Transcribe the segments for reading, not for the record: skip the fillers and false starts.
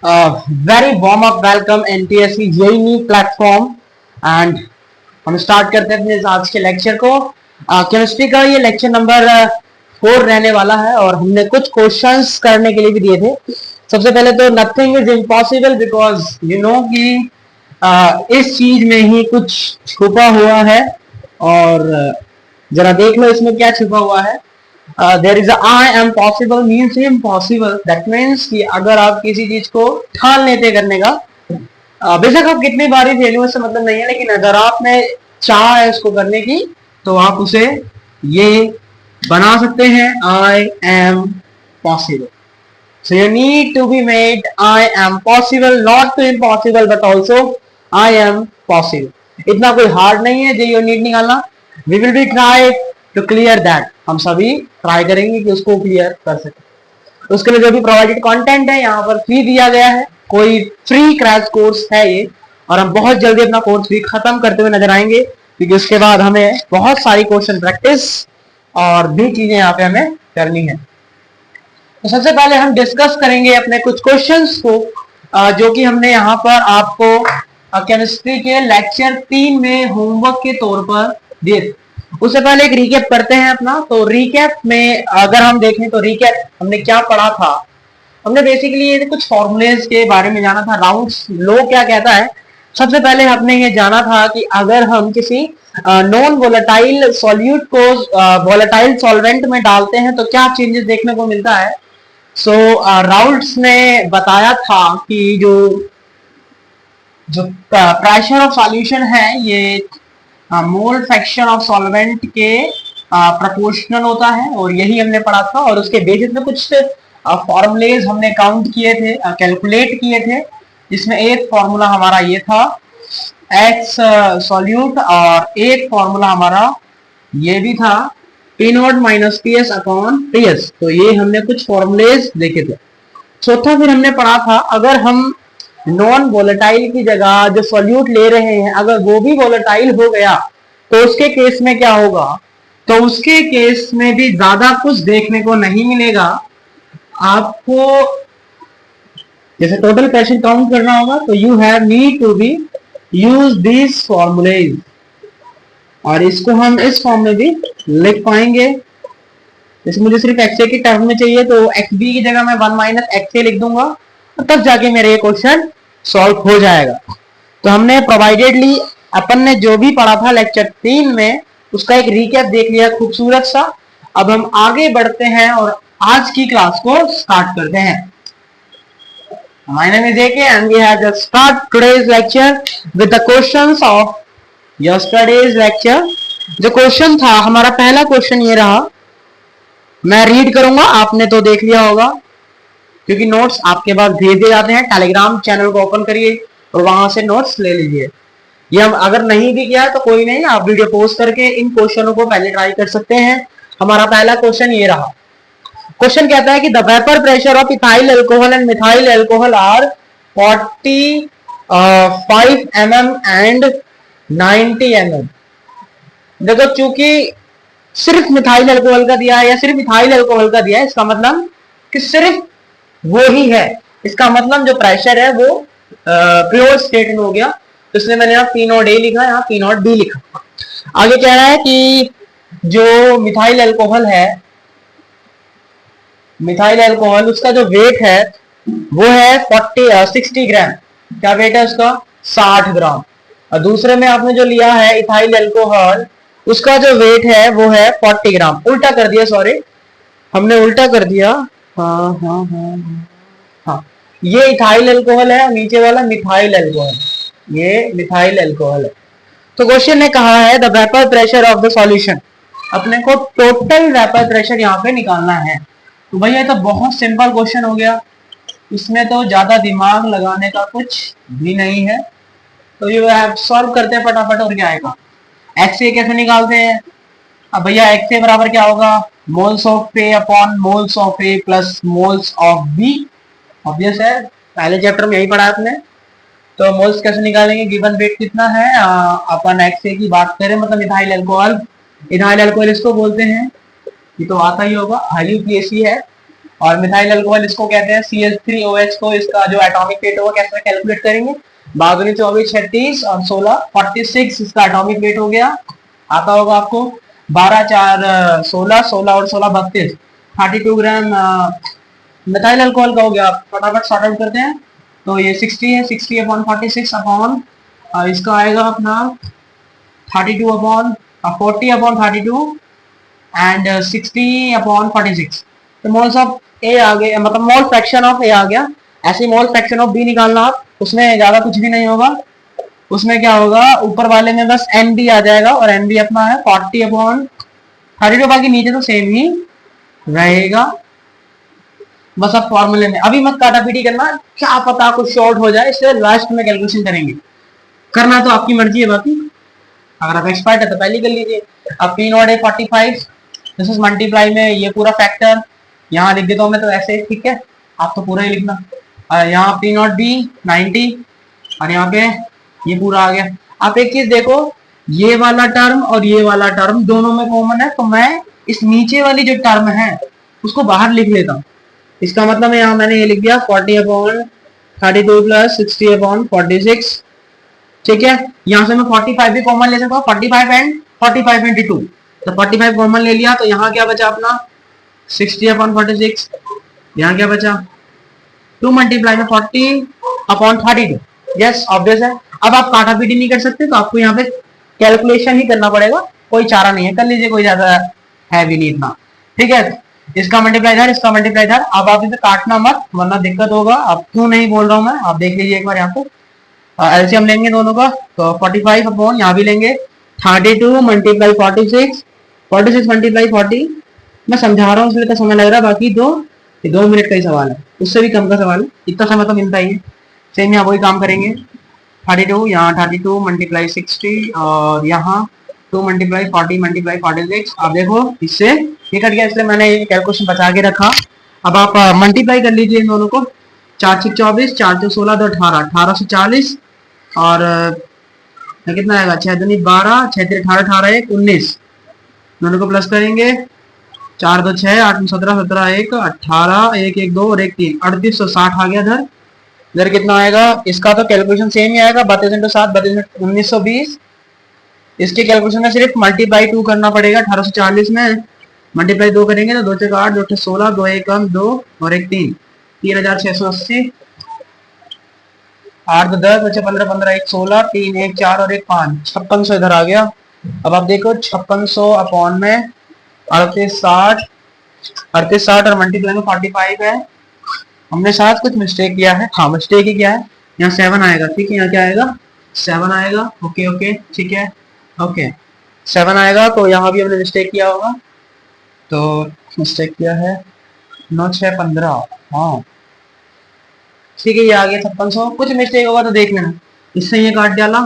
Very warm up welcome NTSC JEE NEET platform. And हम start करते हैं अपने आज के लेक्चर को। केमिस्ट्री का ये लेक्चर नंबर 4 रहने वाला है और हमने कुछ क्वेश्चंस करने के लिए भी दिए थे। सबसे पहले तो nothing is impossible because you know कि इस चीज में ही कुछ छुपा हुआ है और जरा देख लो इसमें क्या छुपा हुआ है। There is I am possible means impossible. That means कि अगर आप किसी चीज को ठान लेते करने का, बेशक आप कितनी बारी फेल हुए इससे मतलब नहीं है, लेकिन अगर आपने चाह है उसको करने की तो आप उसे ये बना सकते हैं, I am possible. So you need to be made I am possible, not to impossible but also I am possible. इतना कोई हार्ड नहीं है जो नीड निकालना। We will be try to clear that. हम सभी ट्राई करेंगे कि उसको क्लियर कर सके। उसके लिए जो भी प्रोवाइडेड कंटेंट है यहाँ पर फ्री दिया गया है, कोई फ्री क्रैश कोर्स है ये, और हम बहुत जल्दी अपना कोर्स भी खत्म करते हुए नजर आएंगे क्योंकि उसके बाद हमें बहुत सारी क्वेश्चन प्रैक्टिस और भी चीजें यहाँ पे हमें करनी है। तो सबसे पहले हम डिस्कस करेंगे अपने कुछ क्वेश्चंस को जो कि हमने यहाँ पर आपको केमिस्ट्री के लेक्चर 3 में होमवर्क के तौर पर दिए। उससे पहले एक रिकैप करते हैं अपना। तो रिकैप में अगर हम देखें तो रिकैप हमने क्या पढ़ा था। हमने बेसिकली ये कुछ फॉर्मूलेज के बारे में जाना था। राउंड्स लॉ क्या कहता है। सबसे पहले हमने ये जाना था कि अगर हम किसी नॉन वोलेटाइल सॉल्यूट को वोलेटाइल सॉल्वेंट में डालते हैं तो क्या चेंजेस देखने को मिलता है। सो राउल्ट्स ने बताया था कि जो प्रेशर ऑफ सॉल्यूशन है ये मोल फ्रैक्शन ऑफ सॉल्वेंट के प्रोपोर्शनल होता है, और यही हमने पढ़ा था। और उसके बेसिस में कुछ फॉर्मूलेज हमने काउंट किए थे, कैलकुलेट किए थे, जिसमें एक फॉर्मूला हमारा ये था एक्स सॉल्यूट, और एक फॉर्मूला हमारा ये भी था P not minus P S upon P S. तो ये हमने कुछ फॉर्मूलेज देखे थे। चौथा फिर हमने पढ़ा था अगर हम नॉन वोलेटाइल की जगह जो सॉल्यूट ले रहे हैं अगर वो भी वोलेटाइल हो गया तो उसके केस में क्या होगा। तो उसके केस में भी ज्यादा कुछ देखने को नहीं मिलेगा। आपको जैसे टोटल प्रेशर काउंट करना होगा तो you have need to be use this formulas, और इसको हम इस फॉर्म में भी लिख पाएंगे। जैसे मुझे सिर्फ एक्सए की टर्म में चाहिए तो एक्स बी की जगह मैं 1 माइनस एक्सए लिख दूंगा और तब जाके मेरे ये क्वेश्चन सॉल्व हो जाएगा। तो हमने प्रोवाइडेडली अपन ने जो भी पढ़ा था लेक्चर 3 में उसका एक रिकैप देख लिया खूबसूरत सा। अब हम आगे बढ़ते हैं और आज की क्लास को स्टार्ट करते हैं। My name is AK and we have just start today's lecture with the questions of yesterday's lecture। जो क्वेश्चन था हमारा पहला क्वेश्चन ये रहा, मैं रीड करूंगा, आपने तो देख लिया होगा क्योंकि नोट्स आपके पास भेज दिए जाते हैं। टेलीग्राम चैनल को ओपन करिए और वहां से नोट्स ले लीजिए। ये हम अगर नहीं भी किया तो कोई नहीं, आप वीडियो पोस्ट करके इन क्वेश्चनों को पहले ट्राई कर सकते हैं। हमारा पहला क्वेश्चन ये रहा। क्वेश्चन कहता है कि the vapour pressure of ethyl alcohol and methyl alcohol are 45 mm and 90 mm। देखो चूंकि सिर्फ मिथाइल अल्कोहल का दिया है या सिर्फ इथाइल अल्कोहल का दिया है, इसका मतलब कि सिर्फ वो ही है। इसका मतलब जो प्रेशर है वो प्योर स्टेट में हो गया। तो इसलिए मैंने यहाँ पी नॉट ए लिखा, यहाँ पी नॉट बी लिखा। आगे कह रहा है कि जो मिथाइल अल्कोहल है, मिथाइल अल्कोहल उसका जो वेट है वो है 60 ग्राम। क्या वेट है उसका? 60 ग्राम। और दूसरे में आपने जो लिया है इथाइल अल्कोहल उसका जो वेट है वो है 40 ग्राम। उल्टा कर दिया, सॉरी हमने उल्टा कर दिया। हाँ, ये इथाइल अल्कोहल है, नीचे वाला मिथाइल अल्कोहल, ये मिथाइल अल्कोहल है। तो क्वेश्चन ने कहा है the vapour pressure of the solution. अपने को टोटल वेपर प्रेशर यहाँ पे निकालना है। तो भैया ये तो बहुत सिंपल क्वेश्चन हो गया, इसमें तो ज्यादा दिमाग लगाने का कुछ भी नहीं है। तो ये सॉल्व करते हैं फटाफट। और क्या आएगा, एक्सए कैसे निकालते हैं। अब भैया एक्सए बराबर क्या होगा, moles of A upon moles of A plus moles of B. Obvious है, पहले चैप्टर में यही पढ़ा आपने। तो मोल्स कैसे निकालेंगे, गिवन वेट कितना है, अपन एक्सए की बात करें मतलब इथाइल अल्कोहल। इथाइल अल्कोहल इसको बोलते हैं, ये तो आता ही होगा, हाईली पीएसी है। और मिथाइल अल्कोहल इसको कहते हैं CH3OH को, इसका जो एटॉमिक वेट होगा कैसे कैलकुलेट करेंगे, 12 24 36 और 16 46 इसका एटॉमिक वेट हो गया, आता होगा आपको 12 4 16 16 और 16 32 32 ग्राम मिथाइल अल्कोहल का हो गया। फटाफट सॉर्ट आउट करते हैं, तो ये 60 है, 60 अपॉन 46 अपॉन इसका आएगा अपना 32 अपॉन 40 अपॉन 32 एंड 60 अपॉन 46। तो मोल्स ऑफ ए आ गए, मतलब मोल फ्रैक्शन ऑफ ए आ गया। ऐसे मोल फ्रैक्शन ऑफ बी निकालना आप, उसमें ज्यादा कुछ भी नहीं होगा, उसमें क्या होगा ऊपर वाले में बस एन बी आ जाएगा और एन बी अपना है 40 अपॉन 32, बाकी नीचे तो सेम ही रहेगा। बस आप फॉर्मूले में अभी मत काटा पीटी करना, क्या पता कुछ शॉर्ट हो जाए, इसलिए लास्ट में कैलकुलेशन करेंगे। करना तो आपकी मर्जी है, बाकी अगर आप एक्सपर्ट है तो पहले कर लीजिए। अब पी नॉट है 45, दिस इज मल्टीप्लाई में ये पूरा फैक्टर यहाँ लिख देता हूँ मैं तो ऐसे, ठीक है, आप तो पूरा ही लिखना। यहाँ पी नॉट बी 90 और यहाँ पे ये पूरा आ गया। आप एक चीज देखो, ये वाला टर्म और ये वाला टर्म दोनों में कॉमन है, तो मैं इस नीचे वाली जो टर्म है उसको बाहर लिख लेता हूँ। इसका मतलब है यहाँ मैंने ये लिख दिया 40 अपॉन 32 प्लस 60 अपॉन 46, ठीक है। यहाँ से मैं 45 भी कॉमन ले सकता हूँ, 45 एंड 45 इंटू 2, तो 45 कॉमन ले लिया, तो यहाँ क्या बचा अपना 60 अपॉन 46, यहाँ क्या बचा 2 मल्टीप्लाई में 40 अपॉन 32, यस ऑब्वियस है। अब आप काटा पीटी नहीं कर सकते, तो आपको यहाँ पे कैलकुलेशन ही करना पड़ेगा, कोई चारा नहीं है, कर लीजिए, कोई ज्यादा है भी नहीं इतना, ठीक है। इसका मल्टीप्लाई इधर, इसका मल्टीप्लाई इधर। अब आप इसे काटना मत वरना दिक्कत होगा, अब क्यों नहीं बोल रहा हूँ मैं, आप देख लीजिए एक बार। यहाँ पे एलसीएम लेंगे दोनों का, तो 45 अपॉन यहाँ भी लेंगे 32 मल्टीप्लाई 46, 46 मल्टीप्लाई 40। मैं समझा रहा हूँ इसलिए तो समय लग रहा है, बाकी 2 मिनट का ही सवाल है, उससे भी कम का सवाल है, इतना समय तो मिलता ही है। सेम यहाँ वही काम करेंगे, 32 यहाँ 32 मल्टीप्लाई 60 और यहाँ 2 मल्टीप्लाई 40 मल्टीप्लाई 46। अब देखो इससे ये कट गया, इसलिए मैंने ये कैलकुलेशन बचा के रखा। अब आप मल्टीप्लाई कर लीजिए इन दोनों को, 4 6 24, 4 2 16 2 18, 18 से 40 और कितना आएगा 6 दूनी 12, 6 3 18, 18 1 19, दोनों को प्लस करेंगे, 4 2 6 8 17 17 1 18 1 1 2 और 1 3, 3860 आ गया। इधर कितना आएगा, इसका तो कैलकुलेशन सेम ही आएगा, 32 इंटू 7 32 1920। इसके कैलकुलेशन में सिर्फ मल्टीप्लाई 2 करना पड़ेगा, 1840 में मल्टीप्लाई 2 करेंगे तो 2 6 8 2 16 2 1 2 और 1 3, 3680, 8 2 10 बचे 15 15 1 16 3 1 4 और 1 5, 5600 इधर आ गया। अब आप देखो 5600 अपॉन में 3860 और मल्टीप्लाई में 45 है, हमने साथ कुछ मिस्टेक किया है, हाँ मिस्टेक ही किया है, यहाँ 7 आएगा, ठीक है, यहाँ क्या आएगा 7 आएगा, ओके ओके ठीक है, ओके 7 आएगा, तो यहाँ भी हमने मिस्टेक किया होगा, तो मिस्टेक किया है 9 6 15, हाँ ठीक है, ये आ गया 5600। कुछ मिस्टेक होगा तो देख लेना, इससे ये काट डाला।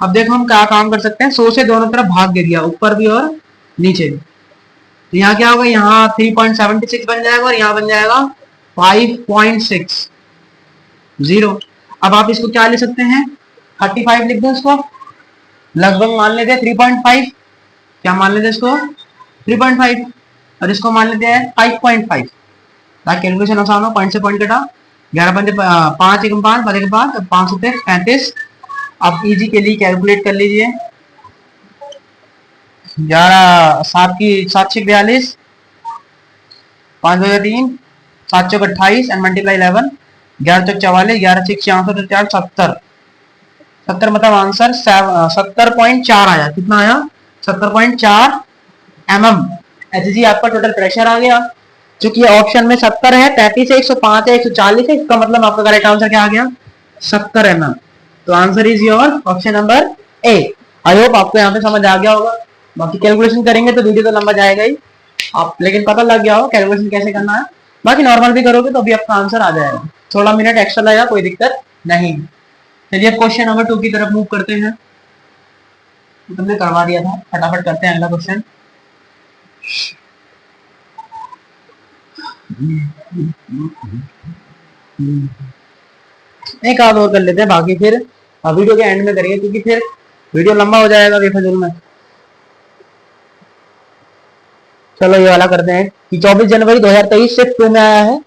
अब देखो हम क्या काम कर सकते हैं, 100 से दोनों तरफ भाग दे दिया, ऊपर भी और नीचे भी, तो यहाँ क्या होगा, यहाँ 3.76 बन जाएगा और यहाँ बन जाएगा 5.60। अब आप इसको क्या ले सकते हैं, 35 लिख दो इसको, लगभग मान लेते हैं 3.5, क्या मान लेते हैं इसको 3.5 और इसको मान लेते हैं 5.5, ताकि कैलकुलेशन आसान हो। पॉइंट से पॉइंट कटा, 11 पंजे 5 1 5 5 1 5 5 7 35। अब इजी के लिए कैलकुलेट कर लीजिए, 11 7 की 7 6 42, 5 2 3 7 चौक 28 एंड मल्टीप्लाई 11, 11 चौक 44, 11 6 66 4 70, 70 मतलब आंसर 70.4 आया। कितना आया 70.4 mm। ऐसे जी आपका टोटल प्रेशर आ गया, क्योंकि ऑप्शन में 70 है, 33 है, 105 है, 140 है, इसका मतलब आपका करेक्ट आंसर क्या आ गया 70 mm। तो answer is your option number A. I hope आपको यहाँ पे समझ आ गया होगा, बाकी कैलकुलेशन करेंगे तो वीडियो तो लंबा जाएगा ही, आप लेकिन पता लग गया हो कैलकुलेशन कैसे करना है। बाकी नॉर्मल भी करोगे तो भी आपका आंसर आ जाएगा, थोड़ा मिनट एक्स्ट्रा लगेगा, कोई दिक्कत नहीं। चलिए अब क्वेश्चन नंबर 2 की तरफ मूव करते हैं, तुमने करवा दिया था, फटाफट करते हैं अगला क्वेश्चन। एक आध और कर लेते हैं, बाकी फिर वीडियो के एंड में करेंगे, क्योंकि फिर वीडियो लंबा हो जाएगा बेफजूल में। चलो ये वाला करते हैं कि 24 जनवरी 2023 शिफ्ट 2 में आया है।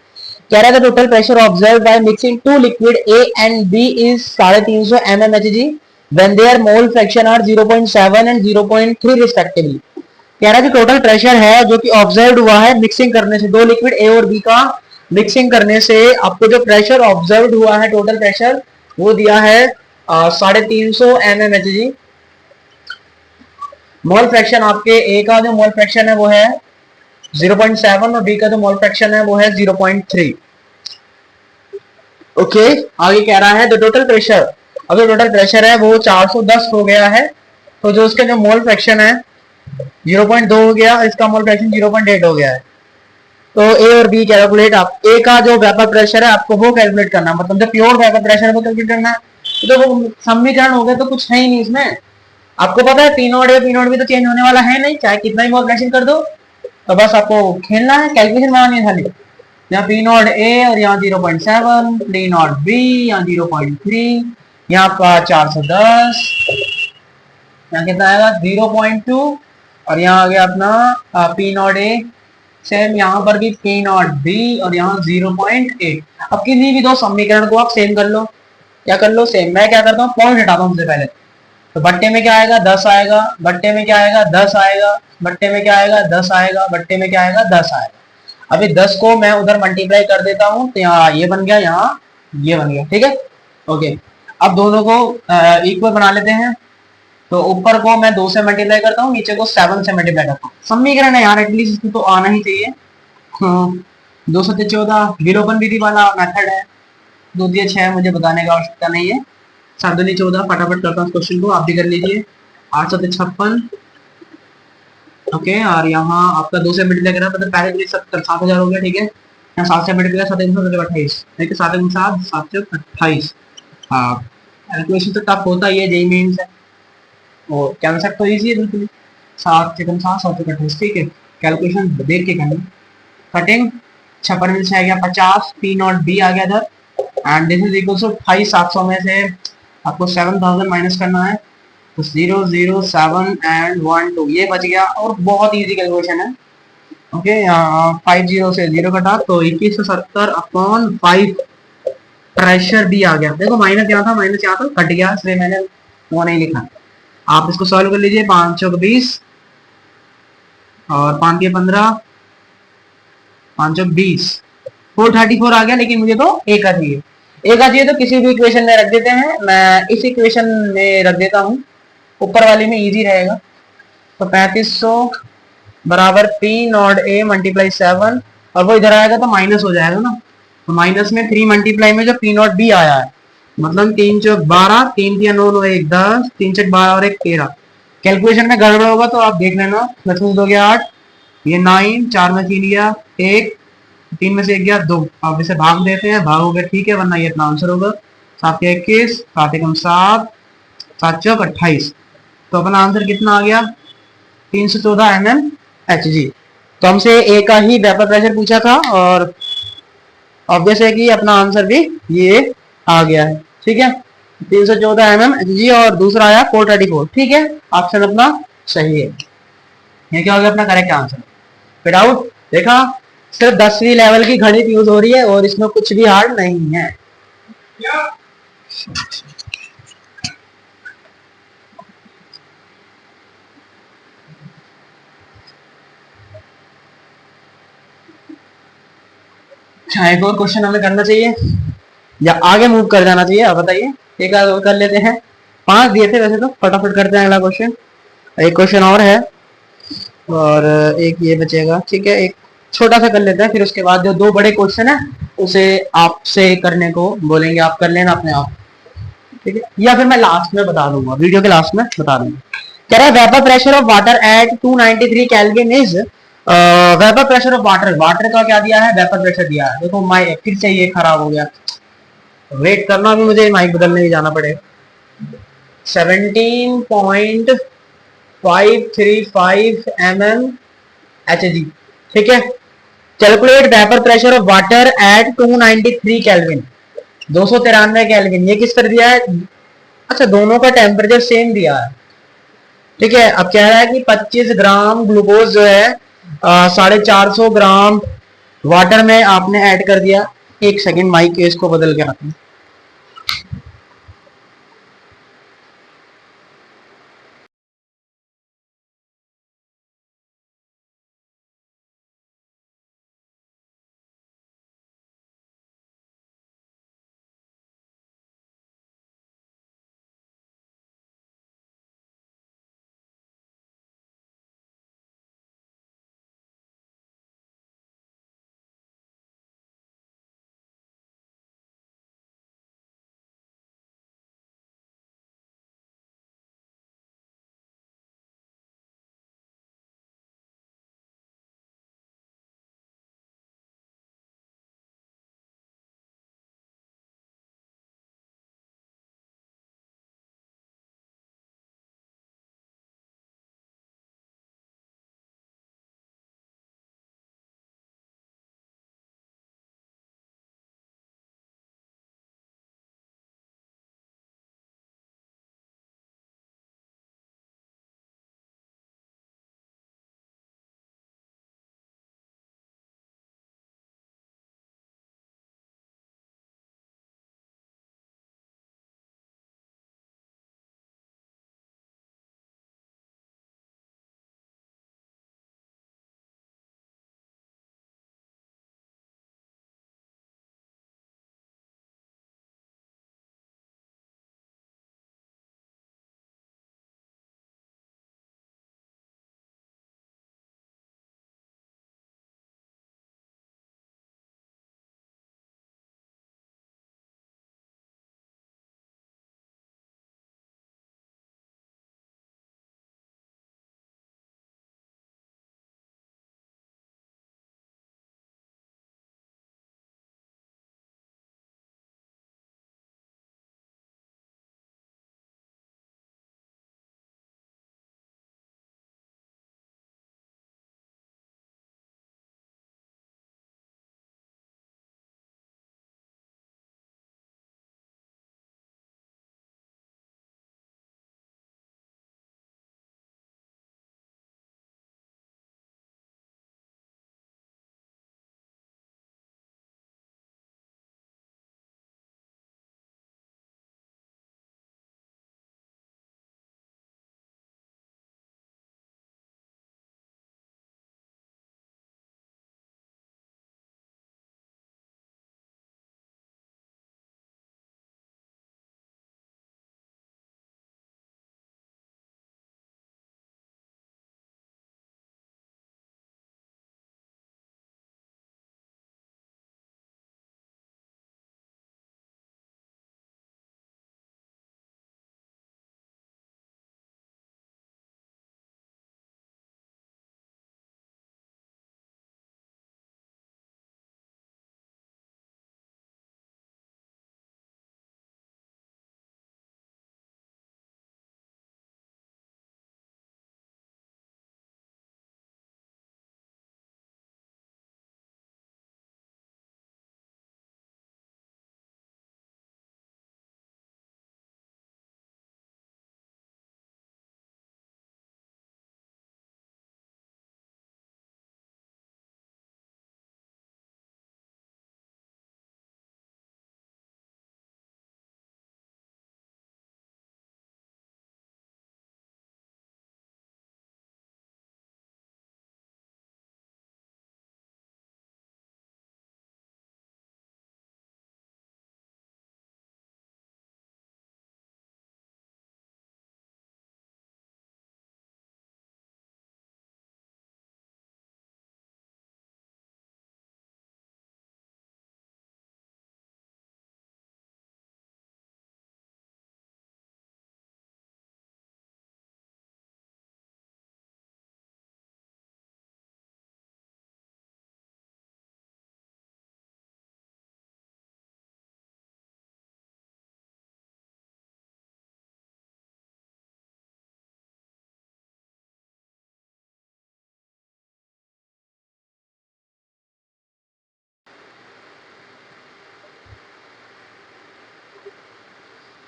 कह रहा था total pressure observe by mixing two liquid A and B is 350 mmHg when their mole fraction are 0.7 and 0.3 respectively. कह रहा है कि टोटल प्रेशर है जो कि ऑब्जर्व हुआ है मिक्सिंग करने से, दो लिक्विड ए और बी का मिक्सिंग करने से आपको जो प्रेशर ऑब्जर्व हुआ है टोटल प्रेशर वो दिया है 350 mmHg। मोल फ्रैक्शन आपके ए का जो मोल फ्रैक्शन है वो है 0.7 और बी का जो मोल फ्रैक्शन है वो है 0.3। ओके, आगे कह रहा है द टोटल प्रेशर, अब जो टोटल प्रेशर है वो 410 हो गया है, तो जो उसका जो मोल फ्रैक्शन है 0.2 हो गया, इसका मोल फ्रैक्शन 0.8 हो गया है। तो ए और बी कैलकुलेट, आप ए का जो वेपर प्रेशर है आपको वो कैलकुलेट करना, मतलब जो प्योर वेपर प्रेशर है वो कैलकुलेट करना है। तो वो समीकरण हो गया तो कुछ है ही नहीं इसमें। आपको पता है P naught A P naught B तो चेंज होने वाला है नहीं, चाहे कितना ही मोल फ्रैक्शन कर दो, तो बस आपको खेलना है, कैलकुलेशन बनानी है खाली। यहाँ पी नॉट ए और यहाँ 0.7, पी नॉट बी यहाँ 0.3, यहाँ पर 410, यहाँ कितना आएगा 0.2 और यहाँ आ गया अपना पी नॉट ए, सेम यहाँ पर भी पी नॉट बी और यहाँ 0.8। अब किसी भी दो समीकरण को आप सेम कर लो, क्या कर लो सेम। मैं क्या करता हूँ पॉइंट हटाता हूँ सबसे पहले, तो बट्टे में क्या आएगा 10 आएगा, बट्टे में क्या आएगा 10 आएगा, बट्टे में क्या आएगा 10 आएगा, बट्टे में क्या आएगा 10 आएगा। अभी 10 को मैं उधर मल्टीप्लाई कर देता हूँ तो यहाँ ये बन गया, यहाँ ये बन गया, ठीक है। ओके, अब दोनों को इक्वल बना लेते हैं, तो ऊपर को मैं 2 से मल्टीप्लाई करता हूँ, नीचे को 7 से मल्टीप्लाई करता हूँ। समीकरण है यार, एटलीस्ट इसको तो आना ही चाहिए। 2 से 14 विलोपन विधि वाला मेथड है, 2 दिए 6 मुझे बताने की आवश्यकता नहीं है। 7 दूनी 14, फटाफट करता हूँ क्वेश्चन को, आप भी कर लीजिए। 8 7 56, ओके, और यहाँ आपका 2 से मल्टीप्लाई करा, मतलब पहले के लिए 7000 हो गया, ठीक है। यहाँ 7 से मल्टीप्लाई 7 28, ठीक है, 7 7 7 28। हाँ, कैलकुलेशन तो टफ होता ही है, जेई मेंस है, और कंसेप्ट तो इजी है बिल्कुल। 7 से 7 7 28, ठीक है, कैलकुलेशन देख के करनी। कटिंग 56 में से आ गया 50, पी नॉट बी आ गया इधर, and this is equal to 2700 में से आपको 7000 माइनस करना है, तो 0 0 7 एंड 1 2 ये बच गया, और बहुत इजी कैलकुलेशन है। ओके, 50 से 0 कटा तो 2170 अपॉन 5 प्रेशर भी आ गया। देखो माइनस यहाँ था, माइनस यहाँ था, कट गया, इसलिए मैंने वो नहीं लिखा। आप इसको सॉल्व कर लीजिए, 5 चौक 20 और 5 के 15, 5 चौक 20, 434 आ गया, लेकिन मुझे तो एक आ चाहिए। एक आ चाहिए तो किसी भी इक्वेशन में रख देते हैं, मैं इस इक्वेशन में रख देता हूँ, ऊपर वाले में इजी रहेगा। तो 3500 बराबर पी नॉट ए मल्टीप्लाई 7, और वो इधर आएगा तो माइनस हो जाएगा ना, तो माइनस में 3 मल्टीप्लाई में जो पी नॉट बी आया है, मतलब 3 चौक 12, 3 3 9 9 1 10, 3 चौक 12 और 1 13। कैलकुलेशन में गड़बड़ होगा तो आप देख लेना, 10 में 2 गया 8, ये 9, 4 में 3 गया 1, 3 में से 1 गया 2। आप इसे भाग देते हैं, भाग हो गया, ठीक है, वरना ये अपना आंसर होगा। 7 के 21, 7 एकम 7, 7 चौक 28, तो अपना आंसर कितना आ गया 314 mmHg। तो हमसे ए का ही वेपर प्रेशर पूछा था, और ऑब्वियस है कि अपना आंसर भी ये आ गया है, ठीक है, 314 mmHg, और दूसरा आया 434, ठीक है, ऑप्शन अपना सही है। ये क्या हो गया अपना करेक्ट आंसर। फिर आउट देखा, सिर्फ 10वीं लेवल की गणित यूज हो रही है और इसमें कुछ भी हार्ड नहीं है। एक और क्वेश्चन हमें करना चाहिए या आगे मूव कर जाना चाहिए, आप बताइए। एक और कर लेते हैं, 5 दिए थे वैसे तो, फटाफट करते हैं अगला क्वेश्चन। एक क्वेश्चन और है और एक ये बचेगा, ठीक है, एक छोटा सा कर लेते हैं, फिर उसके बाद जो 2 बड़े क्वेश्चन है उसे आपसे करने को बोलेंगे, आप कर लेना अपने आप, ठीक है, या फिर मैं लास्ट में बता दूंगा, वीडियो के लास्ट में बता दूंगा। कह रहा है vapour pressure of water at 293 kelvin is, vapour pressure of water, water का क्या दिया है वेपर प्रेशर दिया है। देखो माइक फिर से ये खराब हो गया, वेट करना, अभी मुझे माइक बदलने भी जाना पड़ेगा। 17.535 mmHg, ठीक है। Calculate vapour pressure of water at 293 kelvin, 293 kelvin, ये किस पर दिया है, अच्छा दोनों का टेम्परेचर सेम दिया है, ठीक है। अब कह रहा है कि 25 ग्राम ग्लूकोज जो है 450 ग्राम वाटर में आपने ऐड कर दिया। एक सेकंड, माइक केस को बदल के आते हैं।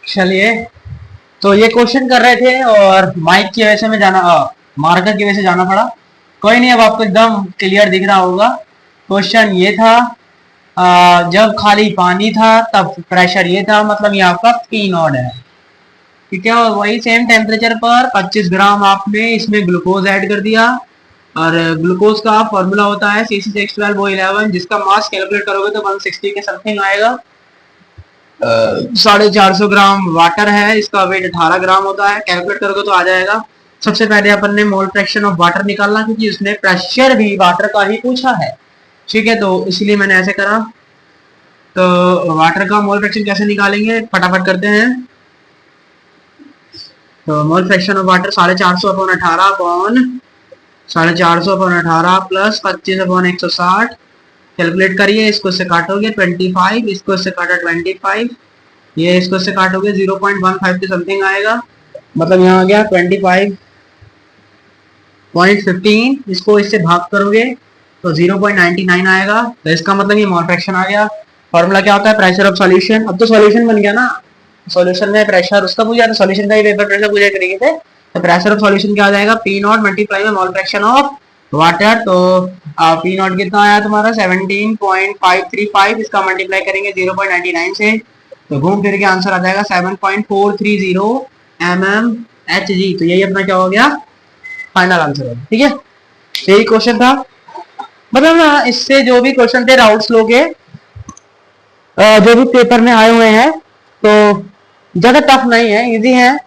चलिए, तो ये क्वेश्चन कर रहे थे और माइक की वजह से मैं जाना मार्कर की वजह से जाना पड़ा। कोई नहीं, अब आपको एकदम क्लियर दिख रहा होगा। क्वेश्चन ये था, जब खाली पानी था तब प्रेशर ये था, मतलब ये आपका पी नॉट है। ठीक है, और वही सेम टेम्परेचर पर 25 ग्राम आपने इसमें ग्लूकोज ऐड कर दिया, और ग्लूकोज का फॉर्मूला होता है CC612O11, जिसका मास कैलकुलेट करोगे तो 160 के समथिंग आएगा। 450 ग्राम वाटर है, इसका वेट 18 ग्राम होता है, कैलकुलेट करोगे तो आ जाएगा। सबसे पहले अपन ने मोल फ्रैक्शन ऑफ वाटर निकालना, क्योंकि उसने प्रेशर भी वाटर का ही पूछा है। ठीक है, तो इसलिए मैंने ऐसे करा। तो वाटर का मोल फ्रैक्शन कैसे निकालेंगे, फटाफट करते हैं। तो मोल fraction of water 450/18 plus 25/160 calculate करिए। इसको से काटोगे 25, इसको से काटा 25, ये इसको से काटोगे 0.15 के समथिंग आएगा, मतलब यहाँ आ गया 25.15। इसको इससे भाग करोगे तो 0.99 आएगा, तो इसका मतलब ये मोल फ्रैक्शन आ गया। फॉर्मूला क्या होता है, प्रेशर ऑफ सॉल्यूशन। अब तो सॉल्यूशन बन गया ना, सॉल्यूशन में प्रेशर उसका पूछा था, सॉल्यूशन का ही वेपर प्रेशर पूछा करेंगे थे। तो प्रेशर ऑफ सॉल्यूशन क्या आ जाएगा, पी नॉट मल्टीप्लाई में मोल फ्रैक्शन ऑफ वाटर। तो पी नॉट कितना आया तुम्हारा 17.535, इसका मल्टीप्लाई करेंगे 0.99 से, तो घूम फिर के आंसर आ जाएगा 7.430 mmHg। तो यही अपना क्या हो गया, फाइनल आंसर है। ठीक है, यही क्वेश्चन था। मतलब ना, इससे जो भी क्वेश्चन थे राउट्स लो के जो भी पेपर में आए हुए हैं, तो ज्यादा टफ नहीं है, इजी है,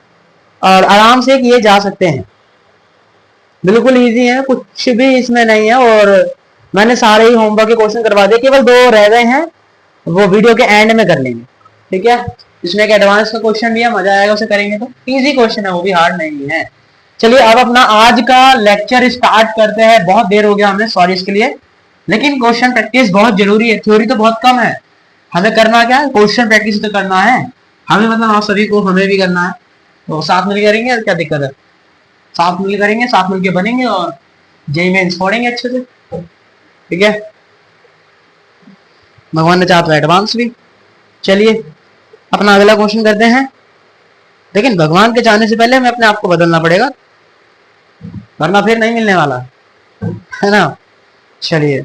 और आराम से किए जा सकते हैं, बिल्कुल इजी है, कुछ भी इसमें नहीं है। और मैंने सारे ही होमवर्क के क्वेश्चन करवा दिए, केवल 2 रह गए हैं, वो वीडियो के एंड में कर लेंगे। ठीक है, इसमें एक एडवांस का क्वेश्चन भी है, मजा आएगा उसे करेंगे तो। इजी क्वेश्चन है, वो भी हार्ड नहीं है। चलिए अब अपना आज का लेक्चर स्टार्ट करते हैं। बहुत देर हो गया हमें, सॉरी इसके लिए, लेकिन क्वेश्चन प्रैक्टिस बहुत जरूरी है, थ्योरी तो बहुत कम है। हमें करना क्या है, क्वेश्चन प्रैक्टिस तो करना है हमें, मतलब आप सभी को, हमें भी करना है। तो साथ मिल करेंगे, क्या दिक्कत है, साथ मिल करेंगे, साथ मिलके बनेंगे और जेई मेंस पढ़ेंगे अच्छे से। ठीक है, भगवान ने चाहा तो एडवांस भी। चलिए अपना अगला क्वेश्चन करते हैं, लेकिन भगवान के चाहने से पहले हमें अपने आप को बदलना पड़ेगा, वरना फिर नहीं मिलने वाला है ना। चलिए,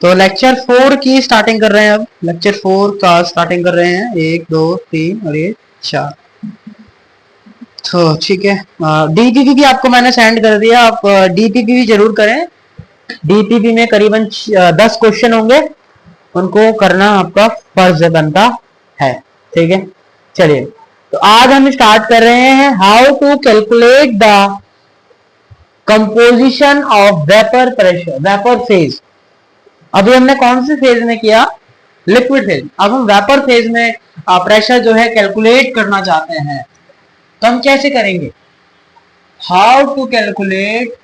तो लेक्चर 4 की स्टार्टिंग कर रहे हैं। अब लेक्चर 4 का स्टार्टिंग कर रहे हैं, 1 2 3 और ये 4। तो ठीक है, डीपीपी भी आपको मैंने सेंड कर दिया, आप डीपीपी भी जरूर करें। डीपीपी में करीबन 10 क्वेश्चन होंगे, उनको करना आपका फर्ज बनता है। ठीक है, चलिए तो आज हम स्टार्ट कर रहे हैं, how to calculate the composition of vapour pressure, vapour phase. अभी हमने कौन से फेज में किया, लिक्विड फेज। अब हम वेपर फेज में प्रेशर जो है कैलकुलेट करना चाहते हैं, तो हम कैसे करेंगे, how to calculate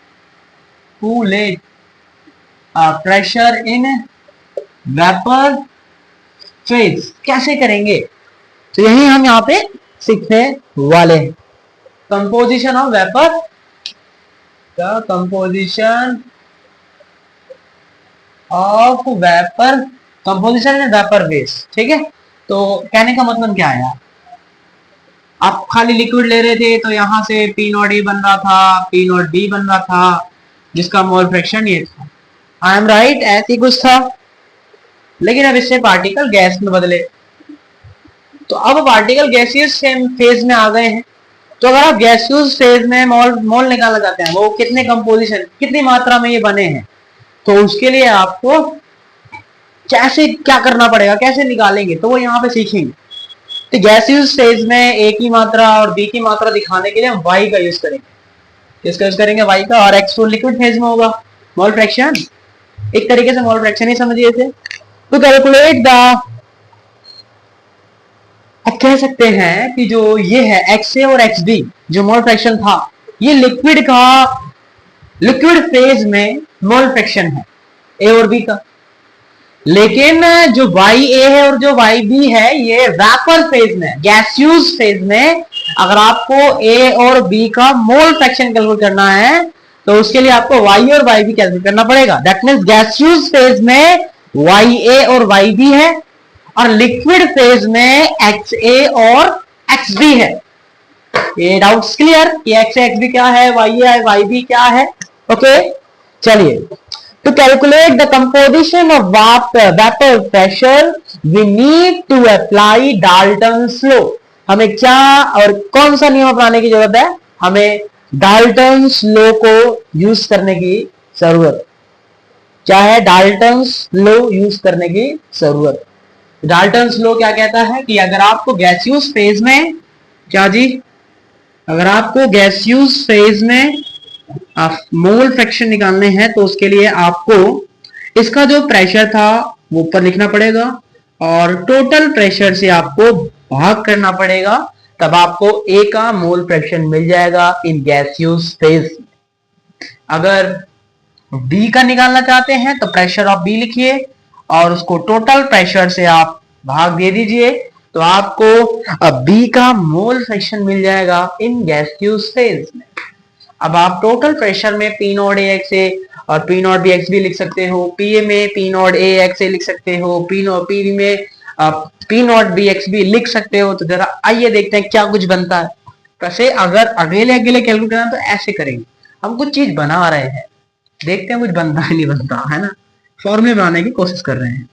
pressure in vapour phase, कैसे करेंगे, तो यही हम यहाँ पे सीखने वाले हैं। Composition of vapour, the composition of vapour, composition in vapour phase. ठीक है, तो कहने का मतलब क्या है, आप खाली लिक्विड ले रहे थे तो यहाँ से पी नॉट ए बन रहा था, पी नॉट बी बन रहा था, जिसका मोल फ्रैक्शन ये था। आई एम राइट, ऐसी कुछ था, लेकिन अब इससे पार्टिकल गैस में बदले, तो अब पार्टिकल गैसियस फेज में आ गए हैं। तो अगर आप गैसियस फेज में मोल निकालना चाहते हैं, वो कितने कंपोजिशन, कितनी मात्रा में ये बने हैं, तो उसके लिए आपको कैसे क्या करना पड़ेगा, कैसे निकालेंगे, तो वो यहाँ पे सीखेंगे। तो गैसियस फेज में ए की मात्रा और बी की मात्रा दिखाने के लिए हम वाई का यूज करेंगे। किसका यूज करेंगे, वाई का। और एक्स लिक्विड फेज में होगा मोल फ्रैक्शन, एक तरीके से मोल फ्रैक्शन ही समझिए थे। तो कैलकुलेट द, अब कह सकते हैं कि जो ये है एक्स ए और एक्स बी, जो मोल फ्रैक्शन था, ये लिक्विड का, लिक्विड फेज में मोल फ्रैक्शन है ए और बी का। लेकिन जो वाई ए है और जो वाई बी है, ये वेपर फेज में, गैसियस फेज में, अगर आपको ए और बी का मोल फ्रैक्शन कैलकुलेट करना है, तो उसके लिए आपको वाई और वाई बी कैलकुलेट करना पड़ेगा। दैट मींस गैसियस फेज में वाई ए और वाई बी है, और लिक्विड फेज में एक्स ए और एक्स बी है। ये डाउट्स क्लियर कि एक्स ए एक्स बी क्या है, वाई ए वाई बी क्या है, ओके, चलिए, to calculate the composition of vapor pressure we need to apply Dalton's law। हमें क्या और कौन सा नियम अपनाने की जरूरत है? हमें डाल्टन्स लॉ को यूज करने की जरूरत। क्या है? डाल्टन्स लॉ यूज करने की जरूरत। डाल्टन्स लॉ क्या कहता है कि अगर आपको गैसियस फेज में, क्या जी, अगर आपको गैसियस फेज में मोल फ्रैक्शन निकालने हैं तो उसके लिए आपको इसका जो प्रेशर था वो ऊपर लिखना पड़ेगा और टोटल प्रेशर से आपको भाग करना पड़ेगा, तब आपको ए का मोल फ्रैक्शन मिल जाएगा इन गैसियस फेज। अगर बी का निकालना चाहते हैं तो प्रेशर ऑफ बी लिखिए और उसको टोटल प्रेशर से आप भाग दे दीजिए, तो आपको बी का मोल फ्रैक्शन मिल जाएगा इन गैसियस फेज में। अब आप टोटल प्रेशर में पी नॉट ए एक्स ए और पी नॉट बी एक्स भी लिख सकते हो, पीए में पी नॉट ए एक्स ए लिख सकते हो, पी में पी नॉट बी एक्स भी लिख सकते हो। तो जरा आइए देखते हैं क्या कुछ बनता है। वैसे अगर अकेले अकेले कैलकुलेट करना तो ऐसे करेंगे, हम कुछ चीज बना रहे हैं, देखते हैं कुछ बनता है नहीं बनता है ना, फॉर्मूले बनाने की कोशिश कर रहे हैं।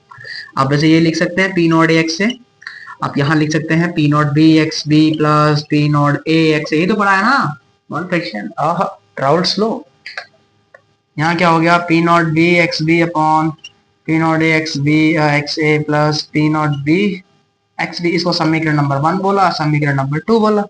आप वैसे ये लिख सकते हैं पी नॉट ए एक्स से, आप यहाँ लिख सकते हैं P naught B x B plus P naught A X, ये तो पढ़ा है ना मोल फ्रैक्शन, राउल्ट्स लॉ। यहाँ क्या हो गया? P naught B x B upon P naught A X B X A plus P naught B x B, इसको समीकरण नंबर 1 बोला, समीकरण नंबर 2 बोला।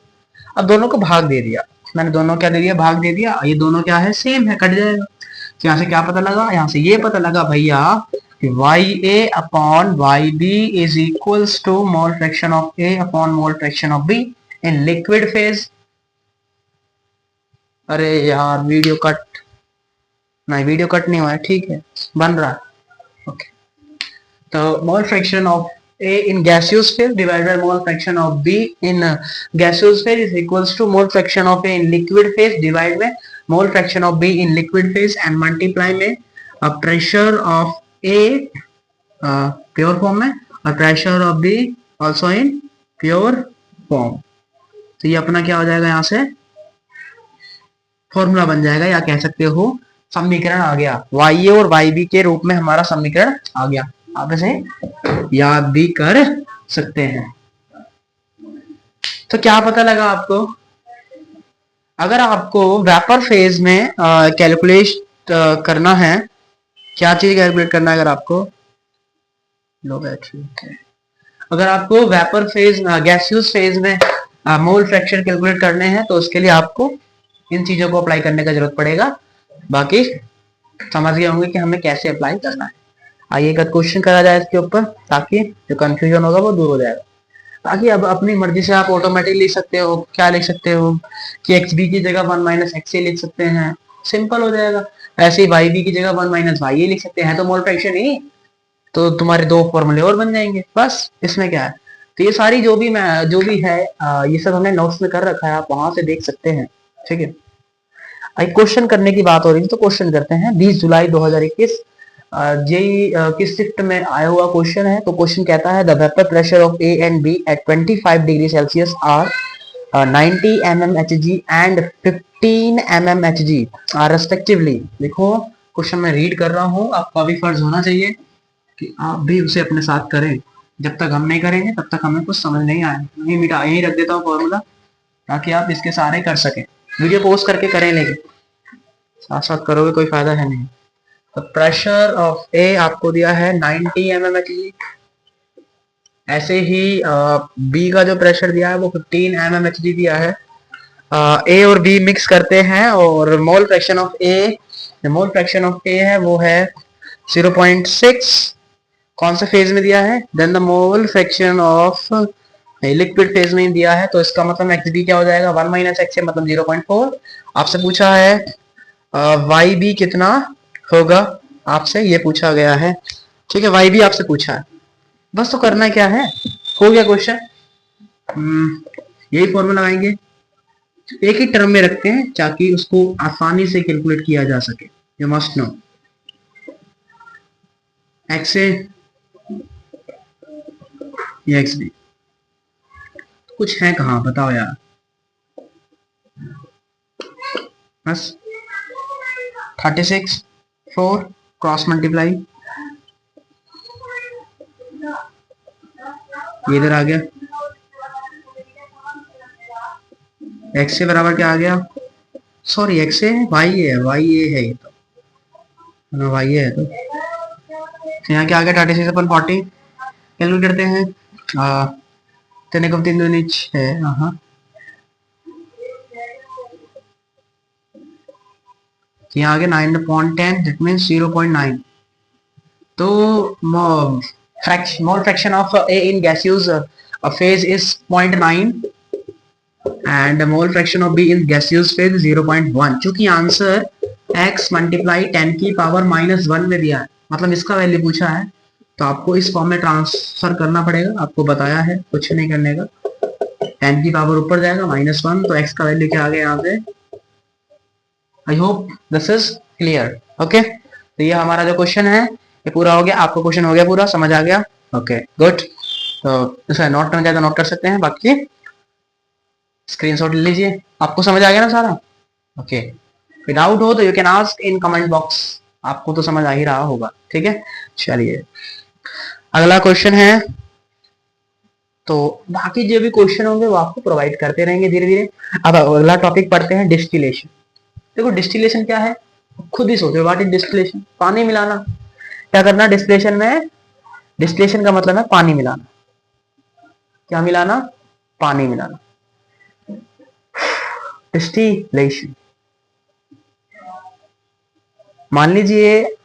अब दोनों को भाग दे दिया, मैंने दोनों क्या दे दिया? भाग दे दिया। ये दोनों क्या है? सेम है, कट जाएगा। तो यहाँ से क्या पता लगा? यहाँ से ये पता लगा भैया कि Y A upon Y B is equals to mole fraction of A upon mole fraction of B in liquid phase. अरे यार वीडियो कट नहीं, वीडियो कट नहीं हुआ है, ठीक है, बन रहा है। ओके, तो मोल fraction of A in gaseous phase divided by mole fraction of B in gaseous phase is equals to mole fraction of A in liquid phase divided by mole fraction of B in liquid phase and multiply में pressure of A pure form में और pressure of B also in pure form। तो ये अपना क्या हो जाएगा? यहाँ से फॉर्मूला बन जाएगा, या कह सकते हो समीकरण आ गया। YA और YB के रूप में हमारा समीकरण आ गया। आप इसे याद भी कर सकते हैं। तो क्या पता लगा आपको? अगर आपको वेपर फेज में कैलकुलेट करना है, क्या चीज कैलकुलेट करना है? अगर आपको लो बैटरी, अगर आपको वेपर फेज गैसियस फेज में मोल फ्रैक्शन कैलकुलेट करने हैं तो उसके लिए आपको इन चीजों को अप्लाई करने का जरूरत पड़ेगा। बाकी समझ गए होंगे कि हमें कैसे अप्लाई करना है। आइए एक क्वेश्चन करा जाए इसके ऊपर, ताकि जो कंफ्यूजन होगा वो दूर हो जाएगा। ताकि अब अपनी मर्जी से आप ऑटोमेटिक लिख सकते हो, क्या लिख सकते हो कि एक्स बी की जगह 1 माइनस एक्स ए लिख सकते हैं, सिंपल हो जाएगा। ऐसे ही वाई बी की जगह 1 माइनस वाई ए लिख सकते हैं, तो मोल फ्रैक्शन ही, तो तुम्हारे 2 फॉर्मूले और बन जाएंगे, बस इसमें क्या है। तो ये सारी जो भी है ये सब हमने नोट्स में कर रखा है, आप वहां से देख सकते हैं, ठीक है। क्वेश्चन करने की बात हो रही है तो क्वेश्चन करते हैं। 20 जुलाई 2021 जेई किस शिफ्ट में आया हुआ क्वेश्चन है। तो क्वेश्चन कहता है the vapour pressure of A and B at 25 degree Celsius are 90 mmHg and 15 mmHg are respectively. देखो क्वेश्चन मैं रीड कर रहा हूँ, आपका भी फर्ज होना चाहिए कि आप भी उसे अपने साथ करें। जब तक हम नहीं करेंगे तब तक हमें कुछ समझ नहीं आएगा। नहीं मिटा, यही रख देता हूँ फॉर्मूला, ताकि आप इसके सारे कर सकें। वीडियो पोस्ट करके करें, लेकिन साथ साथ करोगे कोई फायदा है नहीं। तो प्रेशर ऑफ ए आपको दिया है 90 mmHg, ऐसे ही बी का जो प्रेशर दिया है वो 15 mmHg दिया है। ए और बी मिक्स करते हैं और mole fraction of A, mole fraction of A है वो है 0.6, कौन से फेज में दिया है? Then the mole fraction of liquid phase में दिया है, तो इसका मतलब एक्स बी क्या हो जाएगा? 1 माइनस एक्स ए मतलब 0.4। आपसे पूछा है वाई बी कितना होगा, आपसे ये पूछा गया है, ठीक है। वाई बी आपसे पूछा है, बस तो करना क्या है, हो गया क्वेश्चन। यही फॉर्मूला लगाएंगे, एक ही टर्म में रखते हैं ताकि उसको आसानी से कैलकुलेट किया जा सके। यू मस्ट नो एक्स ए या एक्स बी कुछ है कहाँ, बताओ यार। बस 36 4 क्रॉस मल्टीप्लाई, ये इधर आ गया, x से बराबर क्या आ गया, सॉरी x से y है, y ये है, ये तो y है, तो यहाँ क्या आ गया 36 अपन 40 कैलकुलेट करते हैं, 3 को 3 दूनी 6, हाँ यहाँ आ गया 9.10 दैट मींस 0.9, तो मोल fraction of A in gaseous phase is 0.9 and mole fraction of B in gaseous phase is 0.1। चूंकि आंसर x मल्टीप्लाई 10 की पावर -1 में दिया है, मतलब इसका वैल्यू पूछा है, तो आपको इस फॉर्म में ट्रांसफर करना पड़ेगा, आपको बताया है, कुछ नहीं करने का, 10 की पावर ऊपर जाएगा -1, तो x का वैल्यू क्या आ गया यहाँ पे। I hope this is clear. Okay, तो ये हमारा जो क्वेश्चन है ये पूरा हो गया, आपको क्वेश्चन हो गया पूरा, समझ आ गया। ओके गुड, तो इसे नोट करना चाहे तो नोट कर सकते हैं, बाकी स्क्रीनशॉट ले लीजिए। आपको समझ आ गया ना सारा? ओके, डाउट हो तो you can ask in comment box, आपको तो समझ आ ही रहा होगा। ठीक है, चलिए अगला क्वेश्चन है, तो बाकी जो भी क्वेश्चन होंगे वो आपको प्रोवाइड करते रहेंगे धीरे धीरे। अब अगला टॉपिक पढ़ते हैं, डिस्टिलेशन। देखो डिस्टिलेशन क्या है, खुद ही सोचो, व्हाट इज डिस्टिलेशन? पानी मिलाना। क्या करना डिस्टिलेशन में? डिस्टिलेशन का मतलब है पानी मिलाना। क्या मिलाना? पानी मिलाना, डिस्टिलेशन। मान लीजिए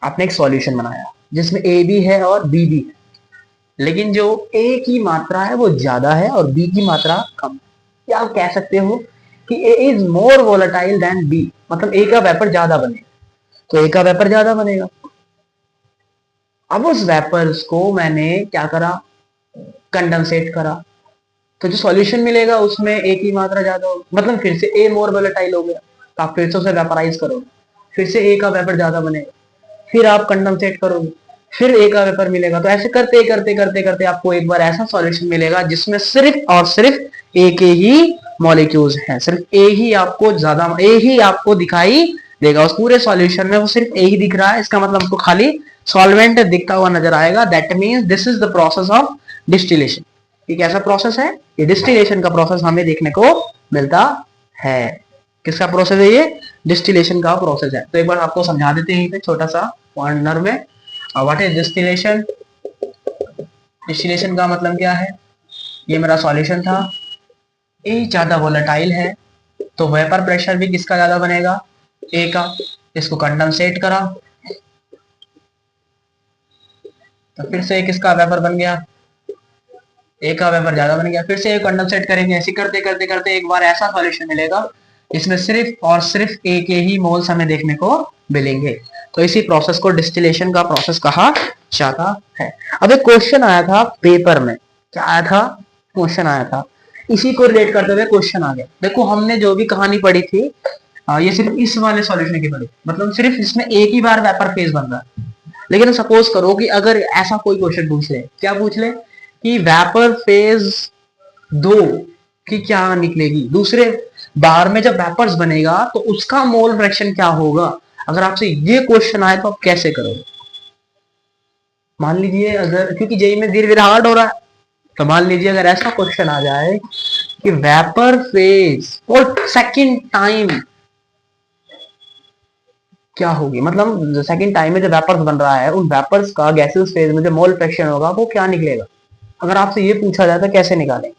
आपने एक सॉल्यूशन बनाया जिसमें ए भी है और बी भी है, लेकिन जो ए की मात्रा है वो ज्यादा है और बी की मात्रा कम है। या आप कह सकते हो कि A is more volatile than B, मतलब ए का वेपर ज्यादा बनेगा, तो ए का वेपर ज्यादा बनेगा। अब उस वेपर्स को मैंने क्या करा, कंडेंसेट करा, तो जो सॉल्यूशन मिलेगा उसमें ए की मात्रा ज्यादा होगी, मतलब फिर से ए मोर वोलेटाइल हो गया, तो आप फिर से उसे वेपराइज करोगे, फिर से ए का वेपर ज्यादा बनेगा, फिर आप कंडेंसेट करोगे, फिर ए का वेपर मिलेगा। तो ऐसे करते करते करते करते आपको एक बार ऐसा सॉल्यूशन मिलेगा जिसमें सिर्फ और सिर्फ ए के ही मॉलिक्यूल्स हैं, सिर्फ ए ही आपको ज्यादा, ए ही आपको दिखाई देगा उस पूरे सॉल्यूशन में, वो सिर्फ ए ही दिख रहा है, इसका मतलब आपको खाली सॉल्वेंट दिखता हुआ नजर आएगा। That means this is the process of distillation. ये कैसा प्रोसेस है? ये डिस्टिलेशन का प्रोसेस हमें देखने को मिलता है। किसका प्रोसेस है ये? डिस्टिलेशन का प्रोसेस है। तो एक बार आपको समझा देते हैं छोटा सा पॉइंटर में, व्हाट इज डिस्टिलेशन। डिस्टिलेशन का मतलब क्या है, ये मेरा सॉल्यूशन था, ए ज्यादा वोलेटाइल है, तो वेपर प्रेशर भी किसका ज्यादा बनेगा? ए का। इसको कंडेंसेट करा, तो फिर से किसका वेपर बन गया? ए का वेपर ज्यादा बन गया, फिर से एक कंडेंसेट करेंगे, ऐसे करते करते करते एक बार ऐसा सॉल्यूशन मिलेगा इसमें सिर्फ और सिर्फ ए के ही मोल्स हमें देखने को मिलेंगे। तो इसी प्रोसेस को डिस्टिलेशन का प्रोसेस कहा जाता है। अब एक क्वेश्चन आया था पेपर में, क्या आया था? क्वेश्चन आया था, इसी को रिलेट करते हुए क्वेश्चन आ गया। देखो हमने जो भी कहानी पढ़ी थी ये सिर्फ इस वाले सॉल्यूशन की पढ़ी, मतलब सिर्फ इसमें एक ही बार वेपर फेज बन रहा है। लेकिन सपोज करो कि अगर ऐसा कोई क्वेश्चन पूछ ले, क्या पूछ ले कि वेपर फेज 2 की क्या निकलेगी, दूसरे बार में जब वेपर्स बनेगा तो उसका मोल फ्रैक्शन क्या होगा। अगर आपसे ये क्वेश्चन आए तो आप कैसे करोगे? मान लीजिए अगर, क्योंकि जेई में धीरे धीरे हार्ड हो रहा है, तो मान लीजिए अगर ऐसा क्वेश्चन आ जाए कि vapour phase for second time क्या होगी, मतलब सेकंड टाइम में जो वेपर्स बन रहा है उन वेपर्स का गैसेस फेज में जो मोल फ्रैक्शन होगा वो क्या निकलेगा। अगर आपसे ये पूछा जाए तो कैसे निकालेंगे?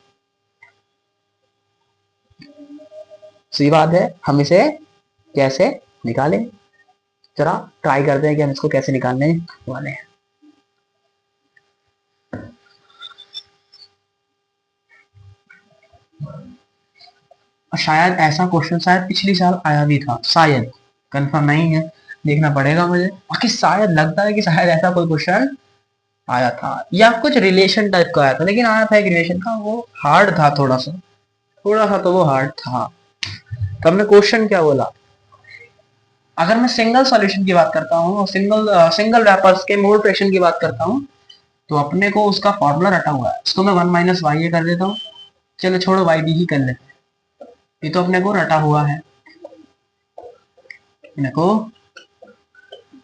सही बात है, हम इसे कैसे निकालें, जरा ट्राई करते हैं कि हम इसको कैसे निकालने वाले हैं। शायद ऐसा क्वेश्चन शायद पिछली साल आया भी था, शायद, कंफर्म नहीं है, देखना पड़ेगा मुझे, बाकी शायद लगता है कि शायद ऐसा कोई क्वेश्चन आया था, या कुछ रिलेशन टाइप का आया था, लेकिन आया था एक रिलेशन का, वो हार्ड था थोड़ा सा तो वो हार्ड था। तब मैं क्वेश्चन क्या बोला, अगर मैं सिंगल सॉल्यूशन की बात करता हूँ और सिंगल वेपर्स के मोल फ्रैक्शन की बात करता हूँ, तो अपने को उसका फॉर्मूला रटा हुआ है, इसको मैं 1 माइनस वाई ए कर देता हूँ, चलो छोड़ो वाई डी ही कर लेते हैं, ये तो अपने को रटा हुआ है, इनको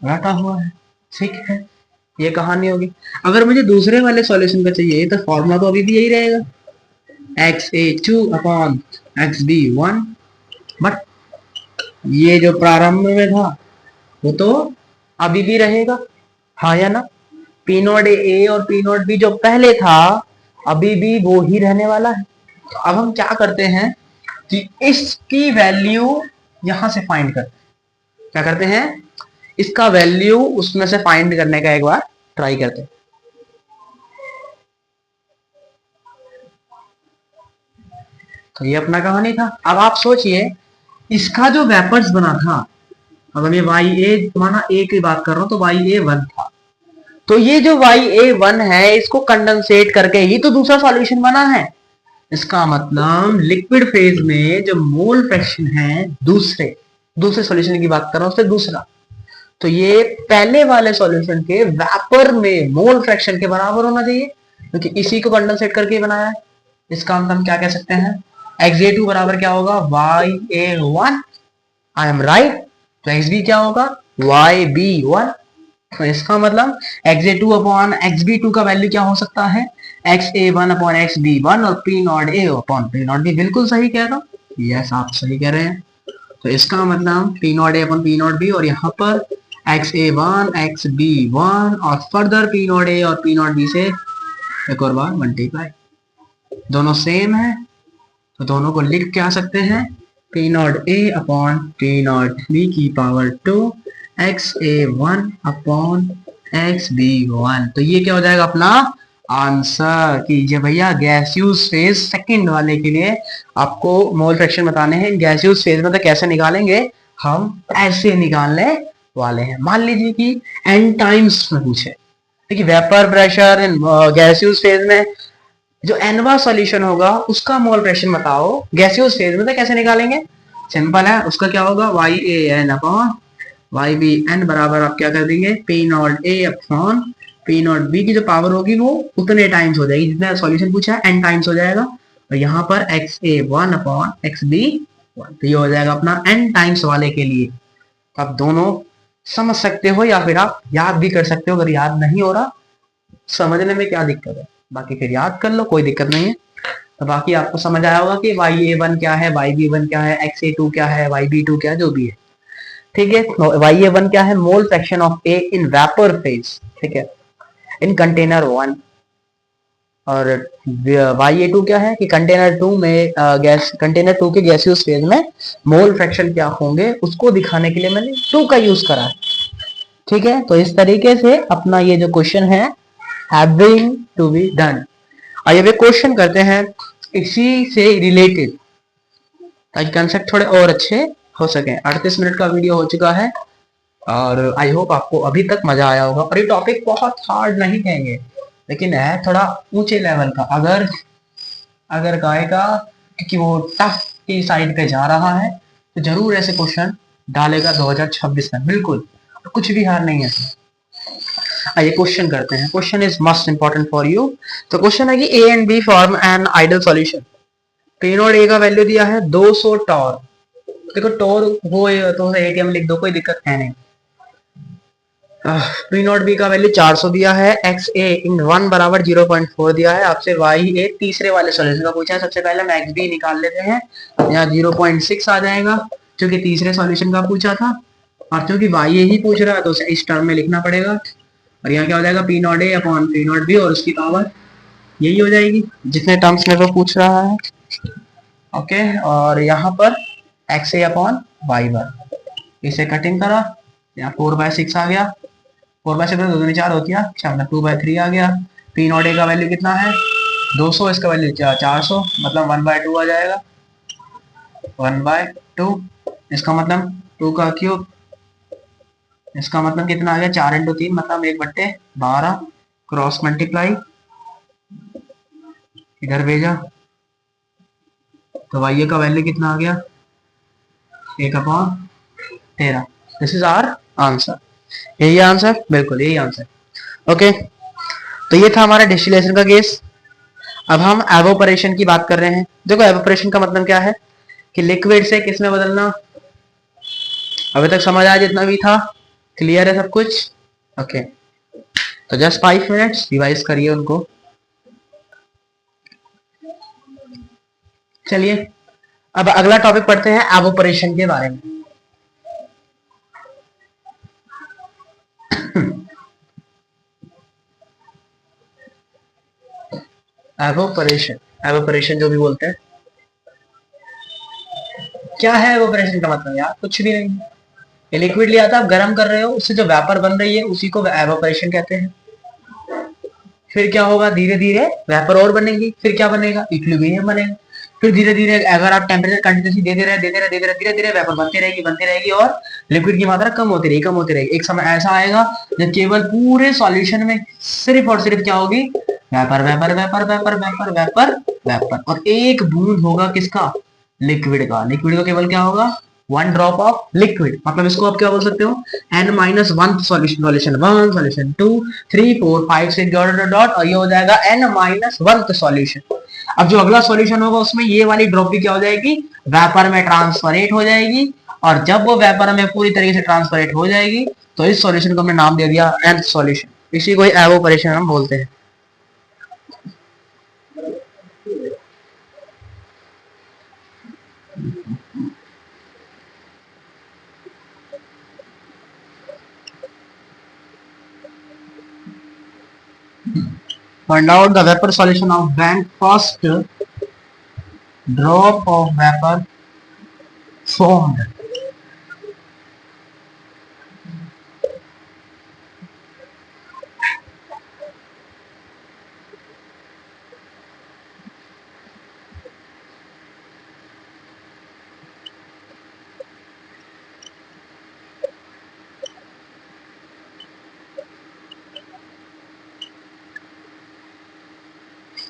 रटा हुआ है, ठीक है, ये कहानी होगी। अगर मुझे दूसरे वाले सॉल्यूशन का चाहिए तो फॉर्मूला तो अभी भी यही रहेगा, XA2 अपॉन XB1, बट ये जो प्रारंभ में था वो तो अभी भी रहेगा, हाँ या ना। पी नॉट ए और पी नॉट बी जो पहले था अभी भी वो ही रहने वाला है। तो अब हम क्या करते हैं कि इसकी वैल्यू यहां से फाइंड करते हैं। क्या करते हैं, इसका वैल्यू उसमें से फाइंड करने का एक बार ट्राई करते हैं। तो ये अपना कहानी था। अब आप सोचिए इसका जो वेपर्स बना था, अगर मैं वाई ए माना ए की बात कर रहा हूं तो वाई ए 1 था, तो ये जो वाई ए 1 है इसको कंडेंसेट करके ही तो दूसरा सॉल्यूशन बना है। इसका मतलब लिक्विड फेज में जो मोल फ्रैक्शन है दूसरे दूसरे सॉल्यूशन की बात कर रहा हूं उससे दूसरा, तो ये पहले वाले सॉल्यूशन के वेपर में मोल फ्रैक्शन के बराबर होना चाहिए, क्योंकि इसी को कंडेंसेट करके बनाया है। इसका मतलब हम क्या कह सकते हैं, XA2 बराबर क्या होगा, YA1, आई एम राइट। तो XB क्या होगा, YB1। तो इसका मतलब XA2 अपॉन XB2 का वैल्यू क्या हो सकता है, XA1 अपॉन XB1 और P not A upon P not B। बिल्कुल सही कह रहा हूं, यस आप सही कह रहे हैं। तो इसका मतलब P not A upon P not B, और यहाँ पर XA1 XB1 और फर्दर P नॉट A और P नॉट B से एक और बार मल्टीप्लाई, दोनों सेम है तो दोनों को लिख क्या सकते हैं, P not A upon P not B की पावर 2 XA1 अपॉन XB1। तो ये क्या हो जाएगा अपना आंसर। कीजिए भैया, गैसियस फेज सेकंड वाले के लिए आपको मोल फ्रैक्शन बताने हैं। गैसियस फेज में तो कैसे निकालेंगे, हम ऐसे निकालने वाले हैं। मान लीजिए कि n टाइम्स में पूछे, देखिए vapour pressure in gaseous phase में जो nवा सॉल्यूशन होगा उसका मोल फ्रैक्शन बताओ, गैसियस फेज में तो कैसे निकालेंगे, सिंपल है। उसका क्या होगा, YAN अपॉन YBN बराबर आप क्या कर देंगे, P not A upon P not B की जो पावर होगी वो उतने टाइम्स हो जाएगी जितना सॉल्यूशन पूछा है, n टाइम्स हो जाएगा। और यहाँ पर XA1 अपॉन XB1, तो ये हो जाएगा अपना n टाइम्स वाले के लिए। आप दोनों समझ सकते हो या फिर आप याद भी कर सकते हो। अगर याद नहीं हो रहा समझने में क्या दिक्कत है, बाकी फिर याद कर लो, कोई दिक्कत नहीं है। तो बाकी आपको समझ आया होगा कि YA1 क्या है, YB1 क्या है, XA2 क्या है, YB2 क्या है, जो भी है, ठीक है। YA1 क्या है, मोल fraction of A in vapour phase, ठीक है, इन कंटेनर 1। और YA2 क्या है कि कंटेनर 2 में कंटेनर 2 के गैसियस फेज में मोल फ्रैक्शन क्या होंगे उसको दिखाने के लिए मैंने 2 का यूज करा है, ठीक है। तो इस तरीके से अपना ये जो क्वेश्चन है हैविंग टू बी डन। आइए वे क्वेश्चन करते हैं इसी से रिलेटेड, ताकि कंसेप्ट थोड़े और अच्छे हो सके। 38 मिनट का वीडियो हो चुका है और आई होप आपको अभी तक मजा आया होगा। और ये टॉपिक बहुत हार्ड नहीं कहेंगे, लेकिन है थोड़ा ऊंचे लेवल का। अगर गाय का क्योंकि वो टफ की साइड पे जा रहा है तो जरूर ऐसे क्वेश्चन डालेगा 2026 में, बिल्कुल कुछ भी हार नहीं है। आइए क्वेश्चन करते हैं। Question is must important for you. तो क्वेश्चन है कि A and B form an ideal solution. P naught A का वैल्यू दिया है 200 टॉर। देखो टॉर हो तो एटीएम लिख दो, कोई दिक्कत है नहीं। पी नॉट बी का वैल्यू 400 दिया है। एक्स ए इन 1 बराबर 0.4 दिया है। आपसे वाई ए तीसरे वाले सॉल्यूशन का पूछा है। सबसे पहले हम एक्स बी निकाल लेते हैं, यहाँ 0.6 आ जाएगा क्योंकि तीसरे सॉल्यूशन का पूछा था, और क्योंकि वाई ए ही पूछ रहा है तो उसे इस टर्म में लिखना पड़ेगा। और यहाँ क्या हो जाएगा, पी नॉट ए अपॉन पी नॉट बी, और उसकी पावर यही हो जाएगी जितने टर्म्स में वो पूछ रहा है, ओके। और यहाँ पर एक्स ए अपॉन वाई वन, इसे कटिंग करा, यहाँ 4/6 आ गया। 4/6 में 2 4 होती है, 2/3 आ गया। पी नॉट ए का वैल्यू कितना है 200, इसका वैल्यू 400, मतलब 1/2 आ जाएगा, 1/2। इसका मतलब 2 का क्यूब, इसका मतलब कितना आ गया 4 × 3 मतलब 1/12। क्रॉस मल्टीप्लाई इधर भेजा तो वाई का वैल्यू कितना आ गया 1/13। This is our answer. यही आंसर, बिल्कुल यही आंसर, ओके। तो ये था हमारा डिस्टिलेशन का केस। अब हम एवोपरेशन की बात कर रहे हैं। देखो एवोपरेशन का मतलब क्या है कि लिक्विड से किस में बदलना, अभी तक समझ आया जितना भी था? क्लियर है सब कुछ? ओके, तो जस्ट 5 मिनट्स रिवाइज करिए उनको। चलिए अब अगला टॉपिक पढ़ते हैं एवोपरेशन के बारे में। एवोपरेशन, एवोपरेशन जो भी बोलते हैं, क्या है एवोपरेशन का मतलब यार? कुछ भी नहीं। ये लिक्विड लिया था, आप गर्म कर रहे हो, उससे जो वेपर बन रही है उसी को एवोपरेशन कहते हैं। फिर क्या होगा? धीरे धीरे वेपर और बनेगी, फिर क्या बनेगा? इक्विलिब्रियम बनेगा। फिर धीरे धीरे अगर आप टेम्परेचर कंटिन्यूसली धीरे धीरे वेपर बनती रहेगी और लिक्विड की मात्रा कम होती रहेगी। एक समय ऐसा आएगा जब केवल पूरे सॉल्यूशन में सिर्फ और सिर्फ क्या होगी? Vapour vapour vapour vapour vapour vapour vapour, और एक बूंद होगा किसका? लिक्विड का। लिक्विड का केवल क्या होगा? 1 ड्रॉप ऑफ लिक्विड। मतलब इसको आप क्या बोल सकते हो? n-1 solution, solution 1, solution 2, 3, 4, 5, 6 dot, और ये हो जाएगा n-1 सॉल्यूशन। अब जो अगला सॉल्यूशन होगा उसमें ये वाली ड्रॉप भी क्या हो जाएगी? वेपर में ट्रांसफरेट हो जाएगी, और जब वो वेपर में पूरी तरीके से ट्रांसफरेट हो जाएगी तो इस सॉल्यूशन को हमने नाम दे दिया nth सॉल्यूशन। इसी को एवोपरेशन हम बोलते हैं। Find out the vapor solution of bank first drop of vapor formed.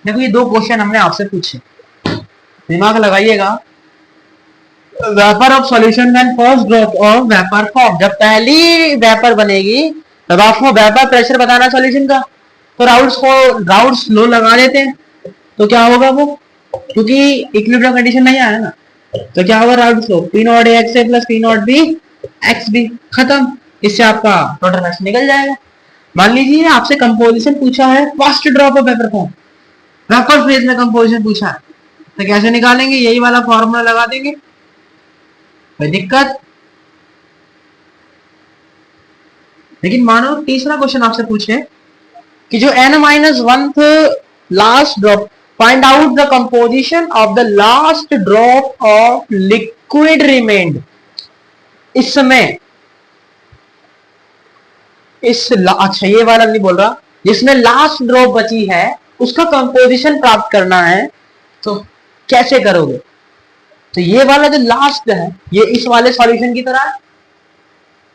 देखो ये 2 क्वेश्चन हमने आपसे पूछे, दिमाग लगाइएगा। Vapour of solution when first drop of vapour form, जब पहली वेपर बनेगी तब आपको वेपर प्रेशर बताना सॉल्यूशन का। तो राउल्ट्स लॉ लगा देते हैं, तो क्या होगा वो? क्योंकि इक्विलिब्रियम कंडीशन नहीं आया ना, तो क्या होगा? Raoult's law P not A x A plus P not B x B, खत्म। इससे आपका टोटल मास निकल जाएगा। मान लीजिए आपसे कंपोजिशन पूछा है first drop of vapour form, vapour phase में कंपोजिशन पूछा है, तो कैसे निकालेंगे? यही वाला फॉर्मूला लगा देंगे, कोई दिक्कत? लेकिन मानो तीसरा क्वेश्चन आपसे पूछे कि जो n-1th last drop, find out the composition of the last drop of liquid remained. इस समय अच्छा ये वाला नहीं बोल रहा, जिसमें लास्ट ड्रॉप बची है उसका कंपोजिशन प्राप्त करना है, तो कैसे करोगे? तो ये वाला जो लास्ट है ये इस वाले सॉल्यूशन की तरह है।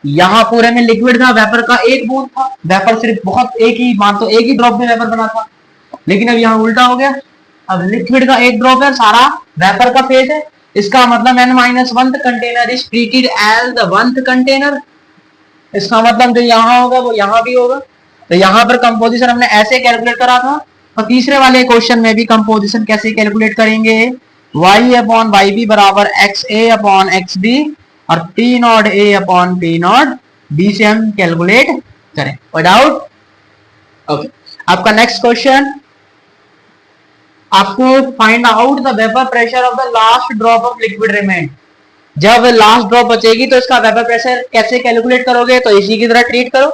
यहां पूरे में लिक्विड था, वेपर का एक बूंद था, वेपर सिर्फ बहुत एक ही मान तो एक ही ड्रॉप में वेपर बना था, लेकिन अब यहाँ उल्टा हो गया। अब लिक्विड का एक ड्रॉप है, सारा वेपर का फेज है। इसका मतलब n-1th container is treated as the 1th container. इसका मतलब जो यहाँ होगा वो यहाँ भी होगा। तो यहाँ पर कंपोजिशन हमने ऐसे कैलकुलेट करा था, और तीसरे वाले क्वेश्चन में भी कंपोजिशन कैसे कैलकुलेट करेंगे? y अपॉन वाई बी बराबर एक्स ए अपॉन एक्स बी, और P not A upon P not B से हम कैलकुलेट करें। कोई डाउट? ओके, आपका नेक्स्ट क्वेश्चन, आपको find out the vapour pressure of the last drop of liquid remain. जब last drop बचेगी तो इसका वेपर प्रेशर कैसे कैलकुलेट करोगे? तो इसी की तरह ट्रीट करो।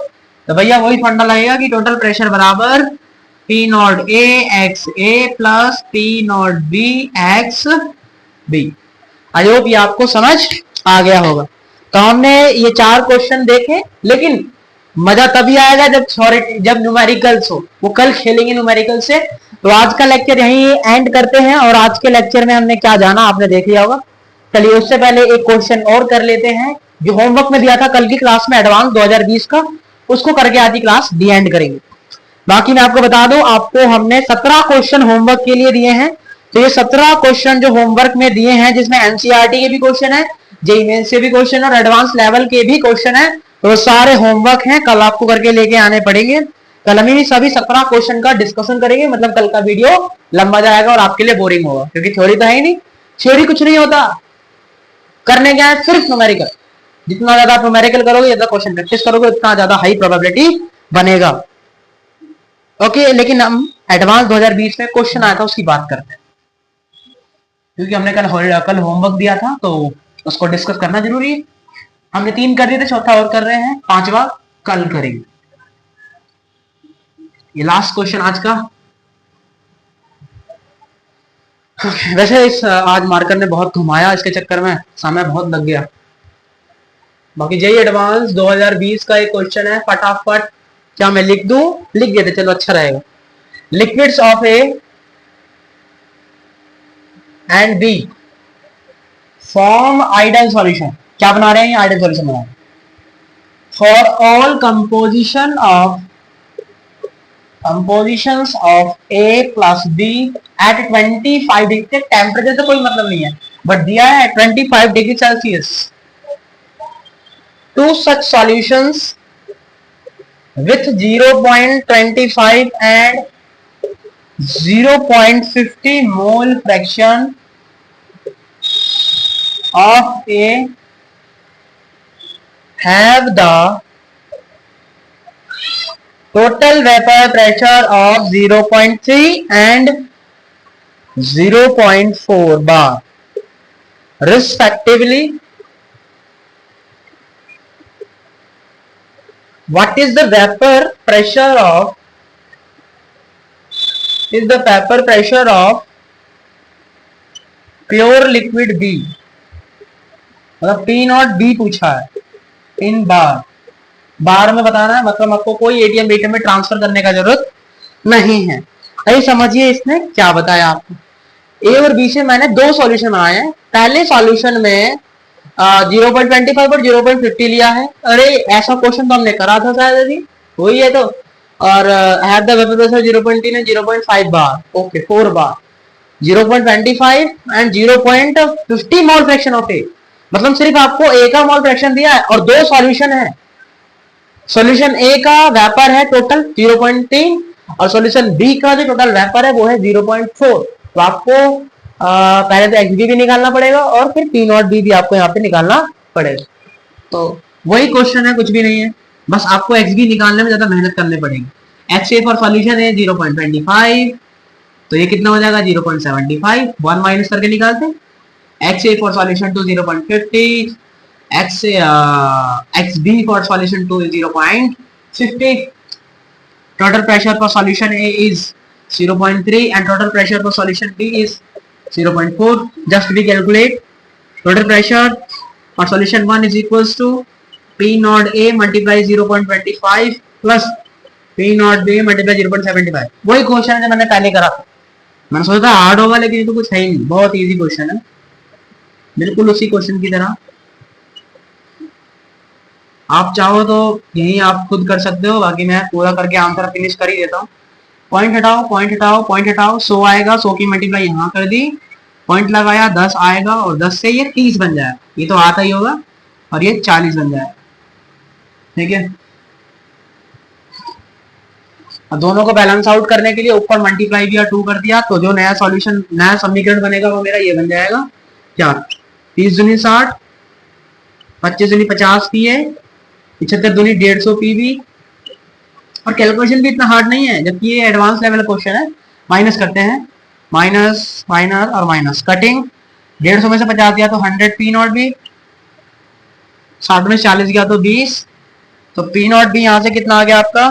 तो भैया वही फंडा लगेगा कि टोटल प्रेशर बराबर P not A x A plus P not B x B। I hope ये आपको समझ आ गया होगा। तो हमने ये 4 क्वेश्चन देखे, लेकिन मजा तभी आएगा जब न्यूमेरिकल्स हो, वो कल खेलेंगे न्यूमेरिकल से। तो आज का लेक्चर यहीं एंड करते हैं, और आज के लेक्चर में हमने क्या जाना आपने देख लिया होगा। चलिए उससे पहले एक क्वेश्चन और कर लेते हैं जो होमवर्क में दिया था कल की क्लास में, एडवांस 2020 का, उसको करके आज की क्लास दी एंड करेंगे। बाकी मैं आपको बता दूं, आपको हमने 17 क्वेश्चन होमवर्क के लिए दिए हैं। तो ये 17 क्वेश्चन जो होमवर्क में दिए हैं, जिसमें एनसीईआरटी के भी क्वेश्चन है, जेईई मेंस से भी क्वेश्चन और एडवांस लेवल के भी क्वेश्चन है, तो सारे होमवर्क हैं, कल आपको करके लेके आने पड़ेंगे। कल हम सभी 17 क्वेश्चन का डिस्कशन करेंगे। मतलब कल का वीडियो लंबा जाएगा और आपके लिए बोरिंग होगा, क्योंकि थ्योरी तो है ही नहीं, थ्योरी कुछ नहीं होता, करने क्या है सिर्फ न्यूमेरिकल। जितना ज्यादा आप न्यूमेरिकल करोगे, ज्यादा क्वेश्चन प्रैक्टिस करोगे, उतना ज्यादा हाई प्रोबेबिलिटी बनेगा। ओके, लेकिन हम एडवांस 2020 में क्वेश्चन आया था उसकी बात करते हैं, क्योंकि हमने कल होमवर्क दिया था तो उसको डिस्कस करना जरूरी है। हमने 3 कर दिए थे, चौथा और कर रहे हैं, 5वां कल करेंगे। ये लास्ट क्वेश्चन आज का। वैसे इस आज मार्कर ने बहुत घुमाया, इसके चक्कर में समय बहुत लग गया। बाकी जेईई एडवांस 2020 का एक क्वेश्चन है, फटाफट क्या मैं लिख दूं? लिख देते, चलो अच्छा रहेगा। Liquids of A and B form ideal solution. क्या बना रहे हैं? ये आइडियल सॉल्यूशन बना रहे हैं for all compositions of A plus B at 25 degree. Temperature से कोई मतलब नहीं है, बट दिया है 25 degree Celsius. Two such solutions with 0.25 and 0.50 mole fraction of A have the total vapor pressure of 0.3 and 0.4 bar respectively. What is the vapor pressure of pure liquid B? मतलब P not B पूछा है इन बार में बताना है, मतलब आपको कोई ATM BTM में ट्रांसफर करने का जरूरत नहीं है। अरे समझिए इसने क्या बताया आपको। ए और बी से मैंने 2 सॉल्यूशन बनाए हैं। पहले सॉल्यूशन में 0.25 और 0.50 लिया है। अरे ऐसा क्वेश्चन तो हमने करा था शायद, अभी वही है तो। और have the vapour pressure 0.3 and 0.5 bar, okay 4 bar, 0.25 and 0.50 mole fraction of A. मतलब सिर्फ आपको ए का मोल फ्रैक्शन दिया है और 2 सॉल्यूशन है। सॉल्यूशन ए का वेपर है टोटल 0.3 और सॉल्यूशन बी का जो टोटल वेपर है वो है 0.4। तो आपको पहले तो एक्सबी भी निकालना पड़ेगा और फिर पी नॉट बी भी आपको यहाँ पे निकालना पड़ेगा। तो वही क्वेश्चन है, कुछ भी नहीं है, बस आपको एक्सबी निकालने में ज्यादा मेहनत करनी पड़ेगी। एक्स ए फॉर सॉल्यूशन है 0.25, तो ये कितना हो जाएगा 0.75, 1 माइनस करके निकालते। X A for solution two 0.50, XB for solution 2 is 0.50. Total pressure for solution A is 0.3 and total pressure for solution B is 0.4. Just we calculate total pressure for solution 1 is equals to P naught A multiply 0.25 plus P naught B multiply 0.75। वही question है जो मैंने पहले करा था। मैंने सोचा था हार्ड होगा, लेकिन ये तो कुछ है ही नहीं, बहुत इजी क्वेश्चन है, बिल्कुल उसी क्वेश्चन की तरह। आप चाहो तो यही आप खुद कर सकते हो, बाकी मैं पूरा करके आंसर फिनिश कर ही देता हूँ। पॉइंट हटाओ, पॉइंट हटाओ, पॉइंट हटाओ, 100 आएगा, 100 की मल्टीप्लाई यहाँ कर दी, पॉइंट लगाया 10 आएगा और 10 से ये 30 बन जाएगा, ये तो आता ही होगा, और ये 40 बन जाएगा। ठीक है, अब दोनों को बैलेंस आउट करने के लिए ऊपर मल्टीप्लाई किया 2 कर दिया, तो जो नया सॉल्यूशन नया समीकरण बनेगा वो मेरा ये बन जाएगा क्या, 30 दूनी 60, 25 दूनी 50 पी है, 75 दूनी 150 पीवी। और कैलकुलेशन भी इतना हार्ड नहीं है, जबकि ये एडवांस लेवल क्वेश्चन है। माइनस करते हैं, माइनस माइनस और माइनस, कटिंग 150 में से 50 गया तो 100 पी नॉट बी, 60 में 40 गया तो 20, तो पी नॉट बी यहाँ से कितना आ गया आपका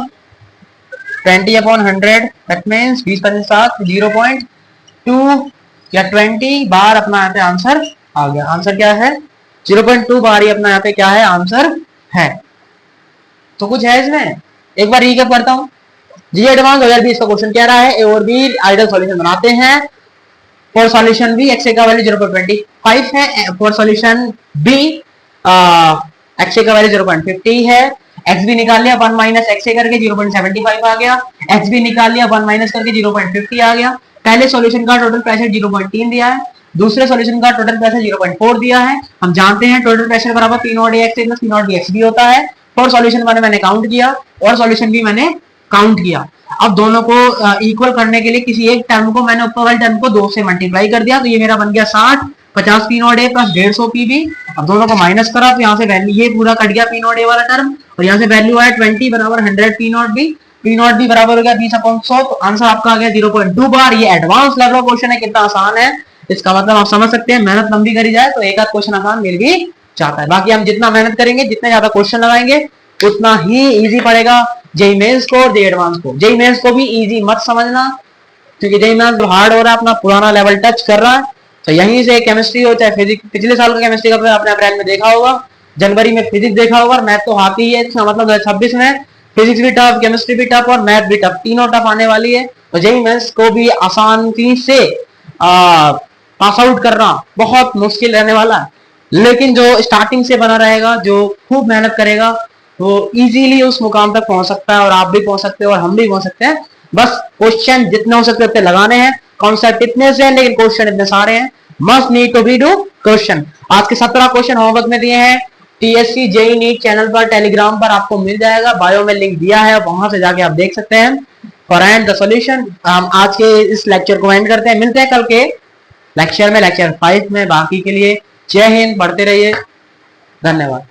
20/100, दैट मींस 20/50 0.2 या 20 बार अपना यहाँ पे आंसर आ गया। आंसर क्या है 0.2 बार ही अपना यहाँ पे क्या है आंसर है। तो कुछ है इसमें, एक बार रीकैप करता हूँ। जी एडवांस 2020 का क्वेश्चन कह रहा है ए और बी आइडियल सॉल्यूशन बनाते हैं। फॉर सॉल्यूशन बी एक्स ए का वैल्यू 0.25 है, फॉर सॉल्यूशन बी एक्स ए का वैल्यू 0.50 है। एक्स बी निकाल लिया 1 माइनस एक्स ए करके 0.75 आ गया, एक्स बी निकाल लिया 1 माइनस करके 0.50 आ गया। पहले सॉल्यूशन का टोटल प्रेशर 0.3 दिया है, दूसरे सॉल्यूशन का टोटल प्रेशर 0.4 दिया है। हम जानते हैं टोटल प्रेशर बराबर P naught A x A plus P naught B x B होता है। फॉर सॉल्यूशन मैंने काउंट किया और सॉल्यूशन भी मैंने काउंट किया। अब दोनों को इक्वल करने के लिए किसी एक टर्म को मैंने ऊपर वाले टर्म को 2 से मल्टीप्लाई कर दिया, तो ये मेरा बन गया 60 50 P naught A plus 150 P B. अब दोनों को माइनस करा तो यहाँ से वैल्यू ये पूरा कट गया पी नॉट ए वाला टर्म, और यहाँ से वैल्यू आया 20 बराबर 100 P naught B. P naught B बराबर हो गया 20/100, तो आंसर आपका आ गया 0.2 बार। ये एडवांस लेवल ऑफ क्वेश्चन है, कितना आसान है इसका मतलब आप समझ सकते हैं। मेहनत लंबी करी जाए तो एक आध क्वेश्चन आसान मिल भी जाता है। बाकी हम जितना मेहनत करेंगे, जितने ज्यादा क्वेश्चन लगाएंगे, उतना ही इजी पड़ेगा जेई मेंस को और जेई एडवांस को। जेई मेंस को भी इजी मत समझना, क्योंकि जेई मेंस जो हार्ड हो रहा है अपना पुराना लेवल टच कर रहा है। तो यहीं से केमिस्ट्री हो चाहे फिजिक्स, पिछले साल का केमिस्ट्री का पेपर आपने अप्रैल में देखा होगा, जनवरी में फिजिक्स देखा होगा, मैथ तो आती ही है, इसका मतलब 2026 में फिजिक्स भी टफ, केमिस्ट्री भी टफ और मैथ भी टफ, तीनों टफ आने वाली है। तो जेई मेंस को भी आसानी से पास आउट करना बहुत मुश्किल रहने वाला है, लेकिन जो स्टार्टिंग से बना रहेगा, जो खूब मेहनत करेगा, वो इजीली उस मुकाम तक पहुंच सकता है, और आप भी पहुंच सकते हो और हम भी पहुंच सकते हैं। बस क्वेश्चन जितने हो सकते उतने लगाने हैं, कॉन्सेप्ट इतने से हैं लेकिन क्वेश्चन इतने सारे हैं। Must need to be do question. आज के 17 क्वेश्चन होमवर्क में दिए हैं, टीएससी जेई नीट चैनल पर टेलीग्राम पर आपको मिल जाएगा, बायो में लिंक दिया है, वहां से जाके आप देख सकते हैं फॉर एंड द सॉल्यूशन। हम आज के इस लेक्चर को एंड करते हैं, मिलते हैं कल के लेक्चर में, लेक्चर 5 में। बाकी के लिए जय हिंद, पढ़ते रहिए, धन्यवाद।